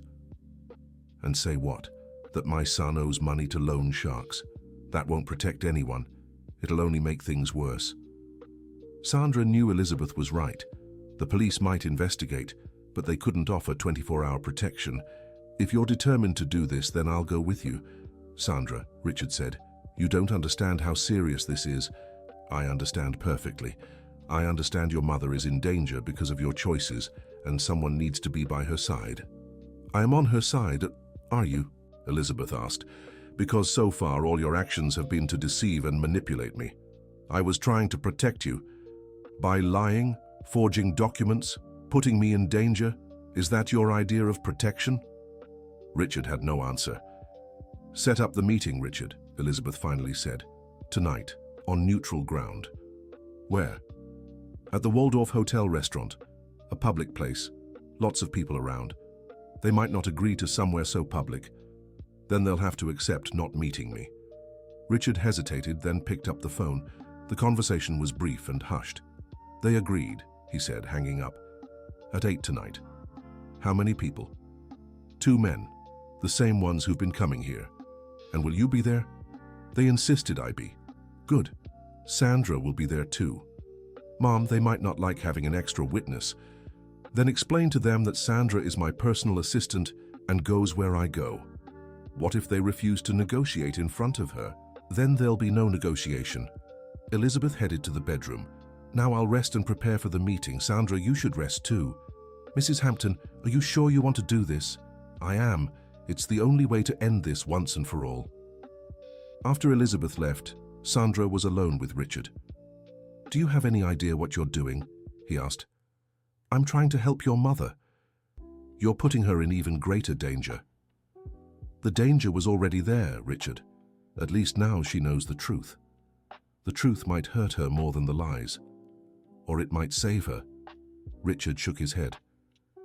S1: And say what? That my son owes money to loan sharks. That won't protect anyone. It'll only make things worse. Sandra knew Elizabeth was right. The police might investigate, but they couldn't offer 24-hour protection. If you're determined to do this, then I'll go with you. Sandra, Richard said, you don't understand how serious this is. I understand perfectly. I understand your mother is in danger because of your choices, and someone needs to be by her side. I am on her side, are you? Elizabeth asked, because so far all your actions have been to deceive and manipulate me. I was trying to protect you. By lying, forging documents, putting me in danger, is that your idea of protection? Richard had no answer. Set up the meeting, Richard, Elizabeth finally said. Tonight, on neutral ground. Where? At the Waldorf Hotel restaurant. A public place. Lots of people around. They might not agree to somewhere so public. Then they'll have to accept not meeting me. Richard hesitated, then picked up the phone. The conversation was brief and hushed. They agreed, he said, hanging up. At 8 tonight. How many people? 2 men. The same ones who've been coming here. And will you be there? They insisted I be. Good. Sandra will be there too. Mom, they might not like having an extra witness. Then explain to them that Sandra is my personal assistant and goes where I go. What if they refuse to negotiate in front of her? Then there'll be no negotiation. Elizabeth headed to the bedroom. Now I'll rest and prepare for the meeting. Sandra, you should rest too. Mrs. Hampton, are you sure you want to do this? I am. It's the only way to end this once and for all. After Elizabeth left, Sandra was alone with Richard. Do you have any idea what you're doing? He asked. I'm trying to help your mother. You're putting her in even greater danger. The danger was already there, Richard. At least now she knows the truth. The truth might hurt her more than the lies. Or it might save her. Richard shook his head.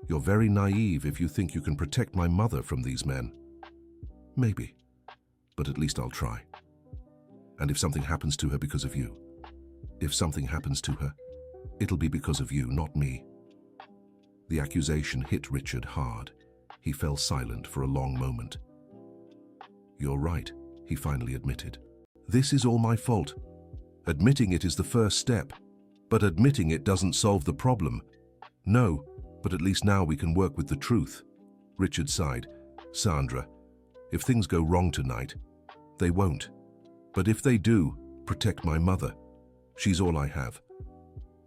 S1: You're very naive if you think you can protect my mother from these men. Maybe. But at least I'll try. And if something happens to her because of you, if something happens to her, it'll be because of you, not me. The accusation hit Richard hard. He fell silent for a long moment. You're right, he finally admitted. This is all my fault. Admitting it is the first step, but admitting it doesn't solve the problem. No, but at least now we can work with the truth. Richard sighed. Sandra, if things go wrong tonight, they won't. But if they do, protect my mother. She's all I have.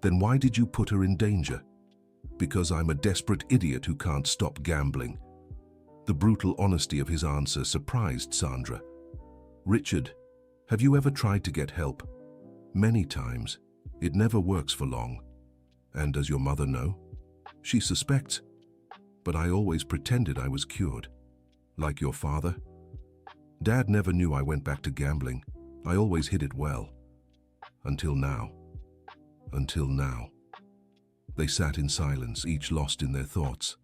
S1: Then why did you put her in danger? Because I'm a desperate idiot who can't stop gambling. The brutal honesty of his answer surprised Sandra. Richard, have you ever tried to get help? Many times. It never works for long. And does your mother know? She suspects. But I always pretended I was cured. Like your father? Dad never knew I went back to gambling. I always hid it well. Until now. Until now. They sat in silence, each lost in their thoughts.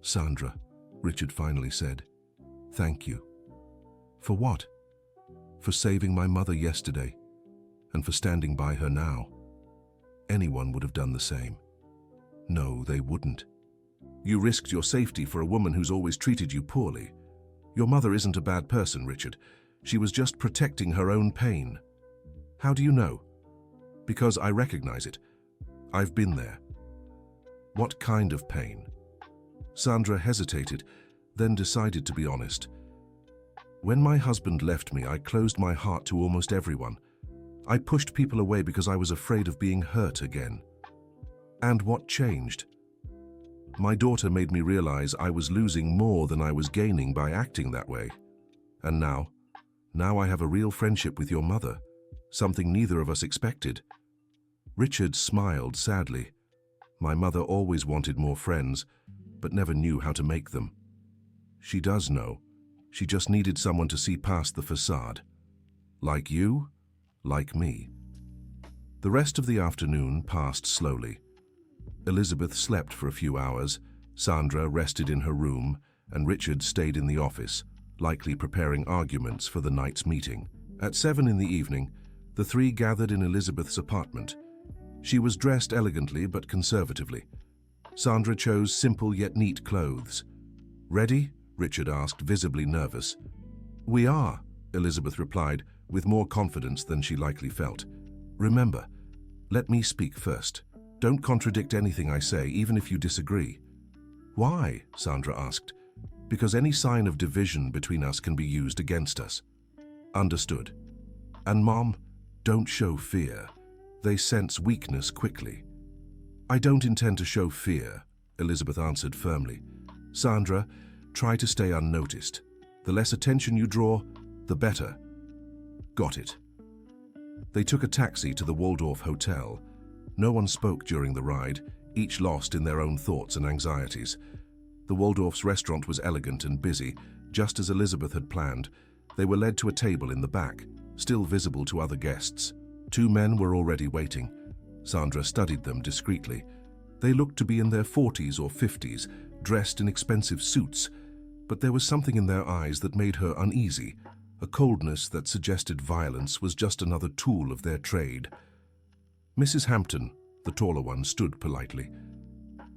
S1: Sandra, Richard finally said, thank you. For what? For saving my mother yesterday, and for standing by her now. Anyone would have done the same. No, they wouldn't. You risked your safety for a woman who's always treated you poorly. Your mother isn't a bad person, Richard. She was just protecting her own pain. How do you know? Because I recognize it. I've been there. What kind of pain? Sandra hesitated, then decided to be honest. When my husband left me, I closed my heart to almost everyone. I pushed people away because I was afraid of being hurt again. And what changed? My daughter made me realize I was losing more than I was gaining by acting that way. And now I have a real friendship with your mother, something neither of us expected. Richard smiled sadly. My mother always wanted more friends, but never knew how to make them. She does know. She just needed someone to see past the facade. Like you, like me. The rest of the afternoon passed slowly. Elizabeth slept for a few hours, Sandra rested in her room, and Richard stayed in the office, likely preparing arguments for the night's meeting. At 7 in the evening, the three gathered in Elizabeth's apartment. She was dressed elegantly but conservatively. Sandra chose simple yet neat clothes. "Ready?" Richard asked, visibly nervous. "We are," Elizabeth replied, with more confidence than she likely felt. "Remember, let me speak first. Don't contradict anything I say, even if you disagree." "Why?" Sandra asked. "Because any sign of division between us can be used against us." "Understood. And Mom, don't show fear. They sense weakness quickly." "I don't intend to show fear," Elizabeth answered firmly. "Sandra, try to stay unnoticed. The less attention you draw, the better." "Got it." They took a taxi to the Waldorf Hotel. No one spoke during the ride, each lost in their own thoughts and anxieties. The Waldorf's restaurant was elegant and busy, just as Elizabeth had planned. They were led to a table in the back, still visible to other guests. 2 men were already waiting. Sandra studied them discreetly. They looked to be in their 40s or 50s, dressed in expensive suits, but there was something in their eyes that made her uneasy. A coldness that suggested violence was just another tool of their trade. Mrs. Hampton, the taller one, stood politely.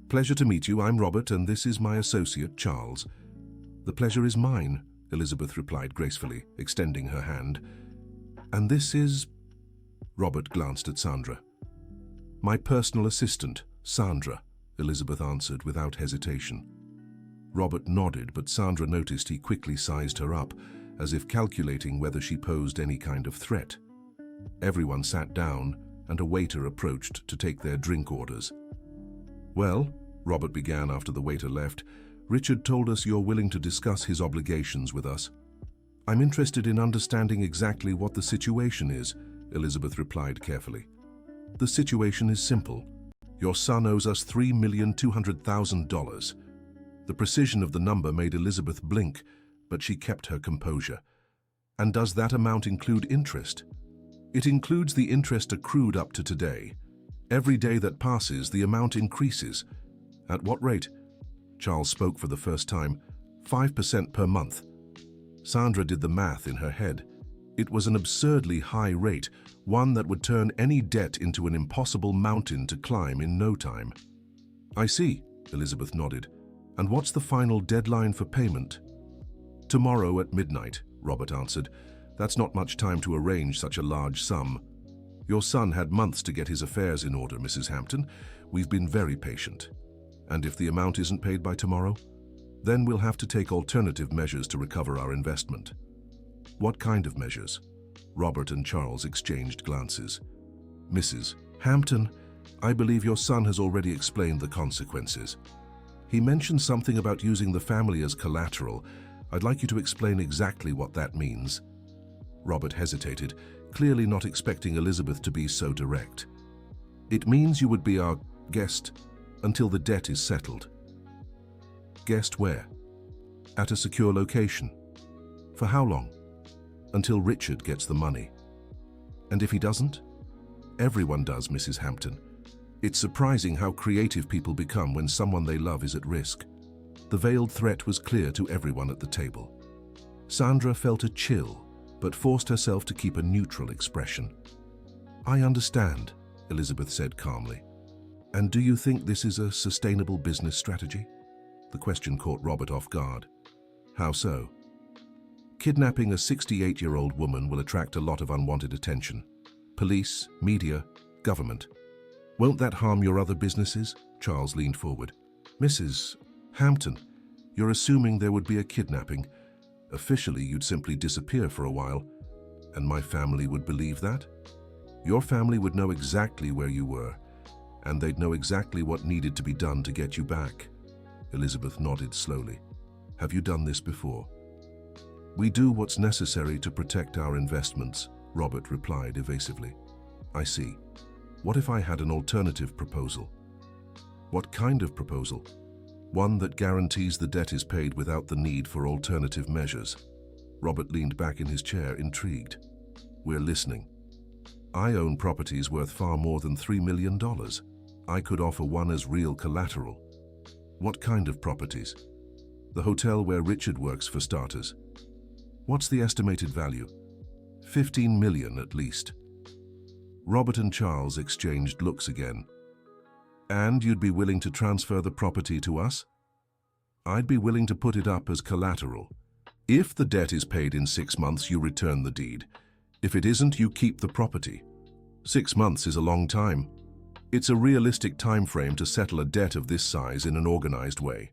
S1: "Pleasure to meet you. I'm Robert, and this is my associate, Charles." "The pleasure is mine," Elizabeth replied gracefully, extending her hand. "And this is—" Robert glanced at Sandra. "My personal assistant, Sandra," Elizabeth answered without hesitation. Robert nodded, but Sandra noticed he quickly sized her up, as if calculating whether she posed any kind of threat. Everyone sat down, and a waiter approached to take their drink orders. "Well," Robert began after the waiter left, "Richard told us you're willing to discuss his obligations with us." "I'm interested in understanding exactly what the situation is," Elizabeth replied carefully. "The situation is simple. Your son owes us $3,200,000. The precision of the number made Elizabeth blink, but she kept her composure. "And does that amount include interest?" "It includes the interest accrued up to today. Every day that passes, the amount increases." "At what rate?" Charles spoke for the first time. 5% per month." Sandra did the math in her head. It was an absurdly high rate, one that would turn any debt into an impossible mountain to climb in no time. "I see," Elizabeth nodded. "And what's the final deadline for payment?" "Tomorrow at midnight," Robert answered. "That's not much time to arrange such a large sum. Your son had months to get his affairs in order, Mrs. Hampton. We've been very patient. And if the amount isn't paid by tomorrow, then we'll have to take alternative measures to recover our investment." "What kind of measures?" Robert and Charles exchanged glances. "Mrs. Hampton, I believe your son has already explained the consequences. He mentioned something about using the family as collateral. I'd like you to explain exactly what that means." Robert hesitated, clearly not expecting Elizabeth to be so direct. "It means you would be our guest until the debt is settled." "Guest where?" "At a secure location." "For how long?" "Until Richard gets the money." "And if he doesn't?" "Everyone does, Mrs. Hampton. It's surprising how creative people become when someone they love is at risk." The veiled threat was clear to everyone at the table. Sandra felt a chill, but forced herself to keep a neutral expression. "I understand," Elizabeth said calmly. "And do you think this is a sustainable business strategy?" The question caught Robert off guard. "How so?" "Kidnapping a 68-year-old woman will attract a lot of unwanted attention. Police, media, government. Won't that harm your other businesses? Charles leaned forward. Mrs. Hampton, you're assuming there would be a kidnapping. Officially, you'd simply disappear for a while. And my family would believe that? Your family would know exactly where you were, and they'd know exactly what needed to be done to get you back. Elizabeth nodded slowly. Have you done this before? We do what's necessary to protect our investments, Robert replied evasively. I see. What if I had an alternative proposal? What kind of proposal? One that guarantees the debt is paid without the need for alternative measures. Robert leaned back in his chair, intrigued. We're listening. I own properties worth far more than $3 million. I could offer one as real collateral. What kind of properties? The hotel where Richard works, for starters. What's the estimated value? $15 million at least. Robert and Charles exchanged looks again. And you'd be willing to transfer the property to us? I'd be willing to put it up as collateral. If the debt is paid in 6 months, you return the deed. If it isn't, you keep the property. 6 months is a long time. It's a realistic time frame to settle a debt of this size in an organized way.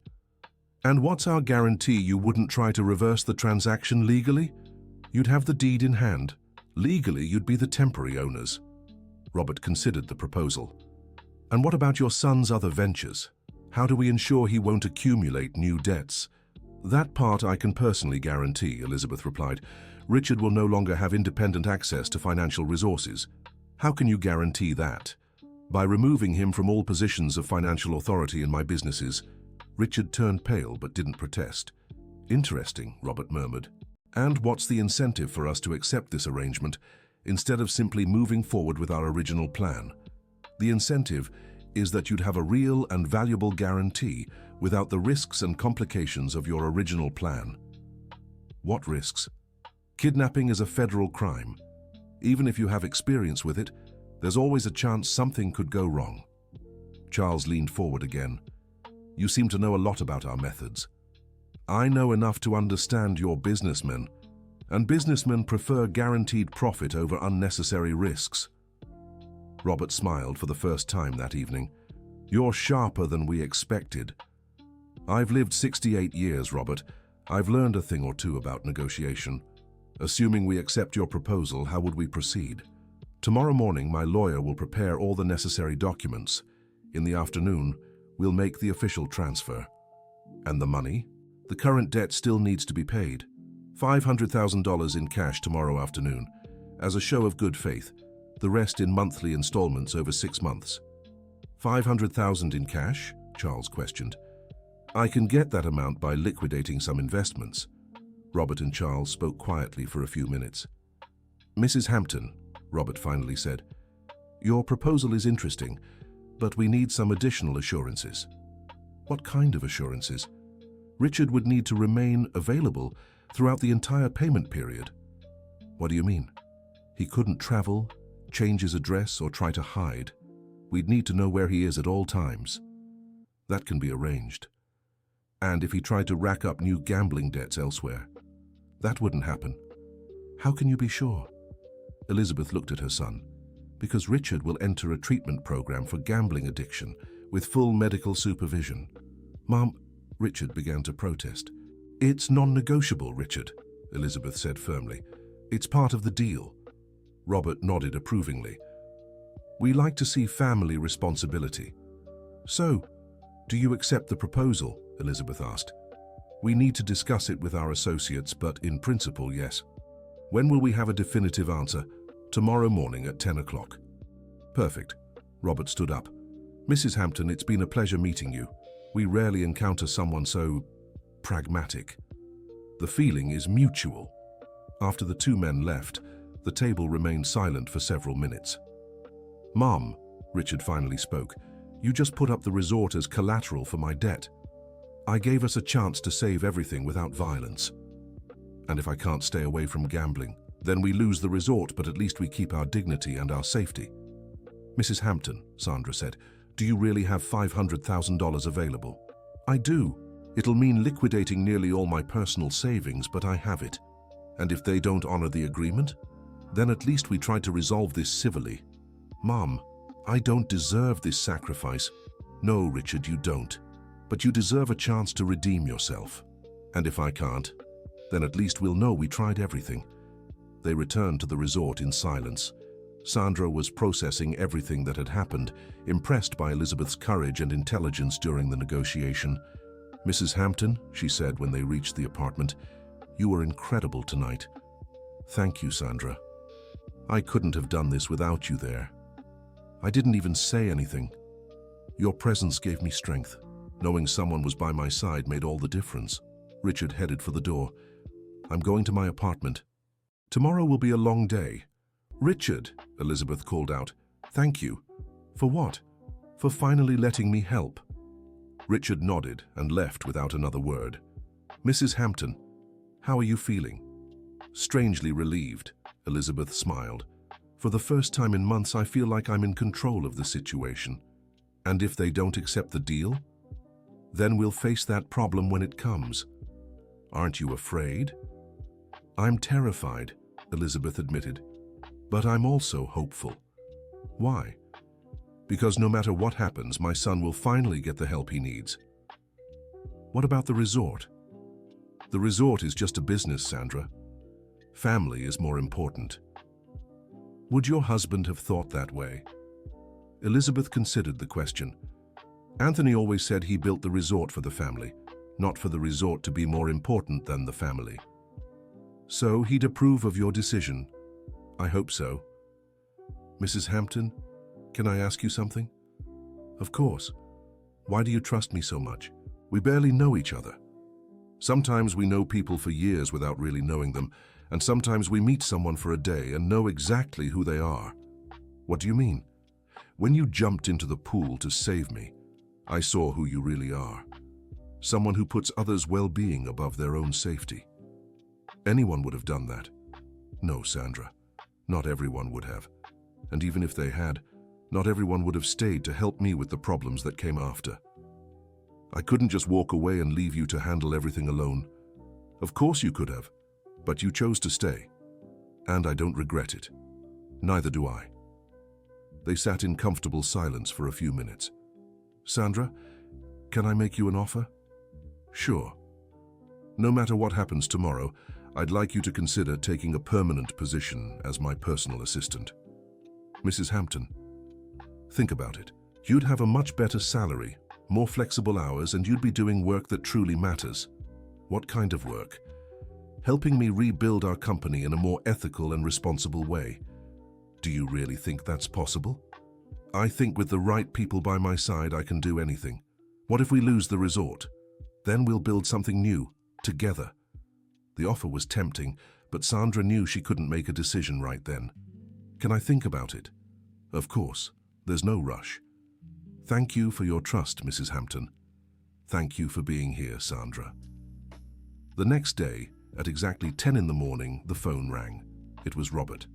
S1: And what's our guarantee you wouldn't try to reverse the transaction legally? You'd have the deed in hand. Legally, you'd be the temporary owners. Robert considered the proposal. And what about your son's other ventures? How do we ensure he won't accumulate new debts? That part I can personally guarantee, Elizabeth replied. Richard will no longer have independent access to financial resources. How can you guarantee that? By removing him from all positions of financial authority in my businesses. Richard turned pale but didn't protest. Interesting, Robert murmured. And what's the incentive for us to accept this arrangement instead of simply moving forward with our original plan? The incentive is that you'd have a real and valuable guarantee without the risks and complications of your original plan. What risks? Kidnapping is a federal crime. Even if you have experience with it, there's always a chance something could go wrong. Charles leaned forward again. You seem to know a lot about our methods. I know enough to understand you're businessmen, and businessmen prefer guaranteed profit over unnecessary risks. Robert smiled for the first time that evening. You're sharper than we expected. I've lived 68 years, Robert. I've learned a thing or two about negotiation. Assuming we accept your proposal, how would we proceed? Tomorrow morning, my lawyer will prepare all the necessary documents. In the afternoon, we'll make the official transfer. And the money? The current debt still needs to be paid. $500,000 in cash tomorrow afternoon, as a show of good faith. The rest in monthly installments over 6 months. $500,000 in cash? Charles questioned. I can get that amount by liquidating some investments. Robert and Charles spoke quietly for a few minutes. Mrs. Hampton, Robert finally said, your proposal is interesting, but we need some additional assurances. What kind of assurances? Richard would need to remain available throughout the entire payment period. What do you mean? He couldn't travel, change his address, or try to hide. We'd need to know where he is at all times. That can be arranged. And if he tried to rack up new gambling debts elsewhere, that wouldn't happen. How can you be sure? Elizabeth looked at her son. Because Richard will enter a treatment program for gambling addiction with full medical supervision. Mom, Richard began to protest. It's non-negotiable, Richard, Elizabeth said firmly. It's part of the deal. Robert nodded approvingly. We like to see family responsibility. So, do you accept the proposal? Elizabeth asked. We need to discuss it with our associates, but in principle, yes. When will we have a definitive answer? Tomorrow morning at 10 o'clock. Perfect. Robert stood up. Mrs. Hampton, it's been a pleasure meeting you. We rarely encounter someone so pragmatic. The feeling is mutual. After the two men left, the table remained silent for several minutes. Mom, Richard finally spoke, you just put up the resort as collateral for my debt. I gave us a chance to save everything without violence. And if I can't stay away from gambling, then we lose the resort, but at least we keep our dignity and our safety. Mrs. Hampton, Sandra said, do you really have $500,000 available? I do. It'll mean liquidating nearly all my personal savings, but I have it. And if they don't honor the agreement, then at least we tried to resolve this civilly. Mom, I don't deserve this sacrifice. No, Richard, you don't. But you deserve a chance to redeem yourself. And if I can't, then at least we'll know we tried everything. They returned to the resort in silence. Sandra was processing everything that had happened, impressed by Elizabeth's courage and intelligence during the negotiation. "Mrs. Hampton," she said when they reached the apartment, "you were incredible tonight." "Thank you, Sandra. I couldn't have done this without you there. I didn't even say anything. Your presence gave me strength. Knowing someone was by my side made all the difference." Richard headed for the door. "I'm going to my apartment. Tomorrow will be a long day." "Richard," Elizabeth called out, "thank you." "For what?" "For finally letting me help." Richard nodded and left without another word. "Mrs. Hampton, how are you feeling?" "Strangely relieved," Elizabeth smiled. "For the first time in months, I feel like I'm in control of the situation. And if they don't accept the deal? Then we'll face that problem when it comes." "Aren't you afraid?" "I'm terrified," Elizabeth admitted. "But I'm also hopeful." "Why?" "Because no matter what happens, my son will finally get the help he needs." "What about the resort?" "The resort is just a business, Sandra. Family is more important." "Would your husband have thought that way?" Elizabeth considered the question. "Anthony always said he built the resort for the family, not for the resort to be more important than the family." "So he'd approve of your decision?" "I hope so." "Mrs. Hampton, can I ask you something?" "Of course. Why do you trust me so much? We barely know each other." "Sometimes we know people for years without really knowing them, and sometimes we meet someone for a day and know exactly who they are." "What do you mean?" "When you jumped into the pool to save me, I saw who you really are. Someone who puts others' well-being above their own safety." "Anyone would have done that." "No, Sandra. Not everyone would have. And even if they had, not everyone would have stayed to help me with the problems that came after. I couldn't just walk away and leave you to handle everything alone. Of course you could have, but you chose to stay. And I don't regret it. Neither do I." They sat in comfortable silence for a few minutes. "Sandra, can I make you an offer?" "Sure. No matter what happens tomorrow, I'd like you to consider taking a permanent position as my personal assistant." "Mrs. Hampton, think about it. You'd have a much better salary, more flexible hours, and you'd be doing work that truly matters." "What kind of work?" "Helping me rebuild our company in a more ethical and responsible way." "Do you really think that's possible?" "I think with the right people by my side, I can do anything." "What if we lose the resort?" "Then we'll build something new, together." The offer was tempting, but Sandra knew she couldn't make a decision right then. "Can I think about it?" "Of course. There's no rush." "Thank you for your trust, Mrs. Hampton." "Thank you for being here, Sandra." The next day, at exactly 10 in the morning, the phone rang. It was Robert.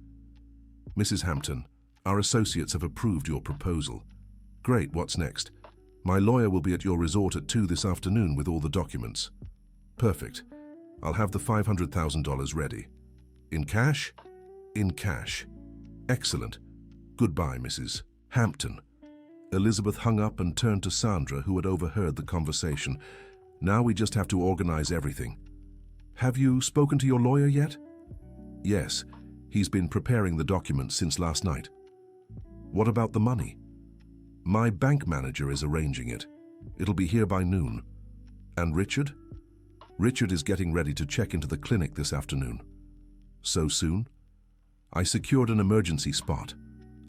S1: "Mrs. Hampton, our associates have approved your proposal." "Great, what's next?" "My lawyer will be at your resort at 2 this afternoon with all the documents." "Perfect. I'll have the $500,000 ready." "In cash?" "In cash." "Excellent. Goodbye, Mrs. Hampton." Elizabeth hung up and turned to Sandra, who had overheard the conversation. "Now we just have to organize everything." "Have you spoken to your lawyer yet?" "Yes. He's been preparing the documents since last night." "What about the money?" "My bank manager is arranging it. It'll be here by noon." "And Richard?" "Richard is getting ready to check into the clinic this afternoon." "So soon?" "I secured an emergency spot.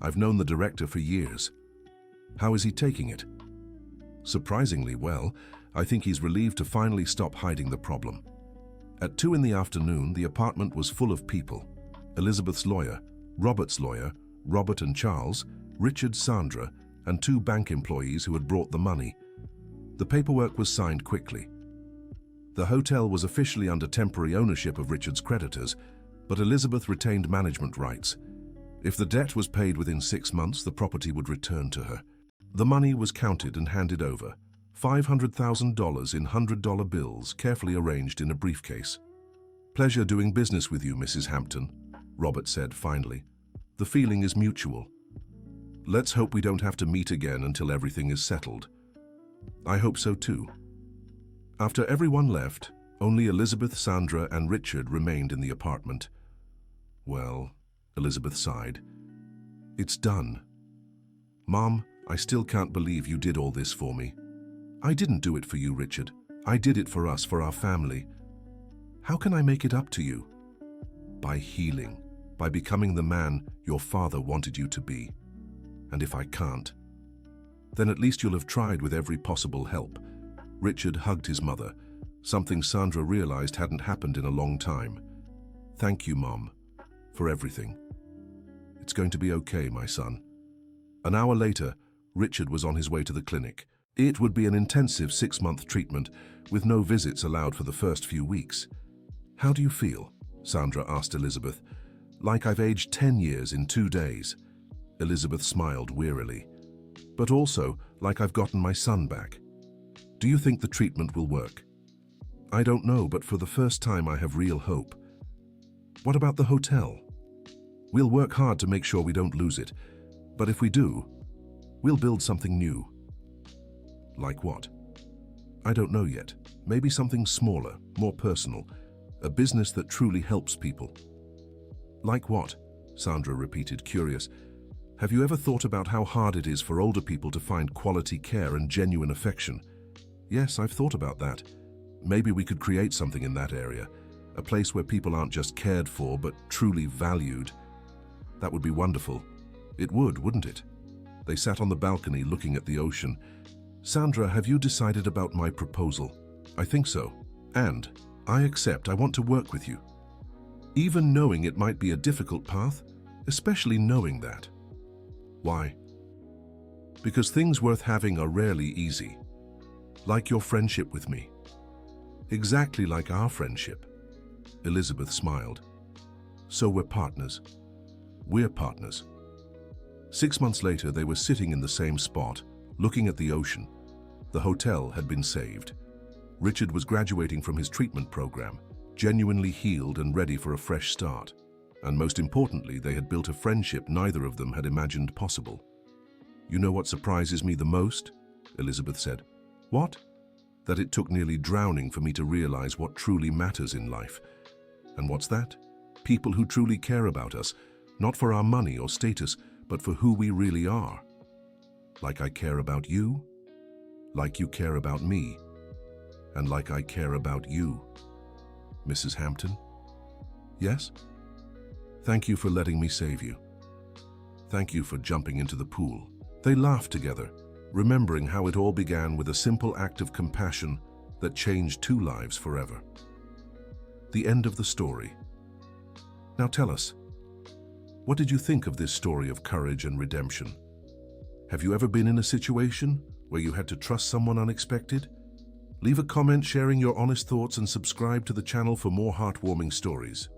S1: I've known the director for years." "How is he taking it?" "Surprisingly well. I think he's relieved to finally stop hiding the problem." At 2 in the afternoon, the apartment was full of people. Elizabeth's lawyer, Robert's lawyer, Robert and Charles, Richard, Sandra, and 2 bank employees who had brought the money. The paperwork was signed quickly. The hotel was officially under temporary ownership of Richard's creditors, but Elizabeth retained management rights. If the debt was paid within 6 months, the property would return to her. The money was counted and handed over, $500,000 in $100 bills carefully arranged in a briefcase. "Pleasure doing business with you, Mrs. Hampton," Robert said finally. "The feeling is mutual." Let's hope we don't have to meet again until everything is settled. I hope so too. After everyone left, only Elizabeth, Sandra, and Richard remained in the apartment. Well, Elizabeth sighed. It's done. Mom, I still can't believe you did all this for me. I didn't do it for you, Richard. I did it for us, for our family. How can I make it up to you? By healing, by becoming the man your father wanted you to be. And if I can't, then at least you'll have tried with every possible help. Richard hugged his mother, something Sandra realized hadn't happened in a long time. Thank you, Mom, for everything. It's going to be okay, my son. An hour later, Richard was on his way to the clinic. It would be an intensive 6-month treatment with no visits allowed for the first few weeks. How do you feel? Sandra asked Elizabeth. Like I've aged 10 years in 2 days. Elizabeth smiled wearily. But also like I've gotten my son back. Do you think the treatment will work? I don't know, but for the first time I have real hope. What about the hotel? We'll work hard to make sure we don't lose it. But if we do, we'll build something new. Like what? I don't know yet. Maybe something smaller, more personal. A business that truly helps people. Like what? Sandra repeated, curious. Have you ever thought about how hard it is for older people to find quality care and genuine affection? Yes, I've thought about that. Maybe we could create something in that area. A place where people aren't just cared for, but truly valued. That would be wonderful. It would, wouldn't it? They sat on the balcony looking at the ocean. Sandra, have you decided about my proposal? I think so. And I accept. I want to work with you. Even knowing it might be a difficult path, especially knowing that. Why? Because things worth having are rarely easy. Like your friendship with me. Exactly like our friendship. Elizabeth smiled. So we're partners. We're partners. 6 months later, they were sitting in the same spot, looking at the ocean. The hotel had been saved. Richard was graduating from his treatment program, genuinely healed and ready for a fresh start. And most importantly, they had built a friendship neither of them had imagined possible. You know what surprises me the most? Elizabeth said. What? That it took nearly drowning for me to realize what truly matters in life. And what's that? People who truly care about us, not for our money or status, but for who we really are. Like I care about you, like you care about me, and like I care about you. Mrs. Hampton? Yes? Thank you for letting me save you. Thank you for jumping into the pool. They laughed together, remembering how it all began with a simple act of compassion that changed 2 lives forever. The end of the story. Now tell us, what did you think of this story of courage and redemption? Have you ever been in a situation where you had to trust someone unexpected? Leave a comment sharing your honest thoughts and subscribe to the channel for more heartwarming stories.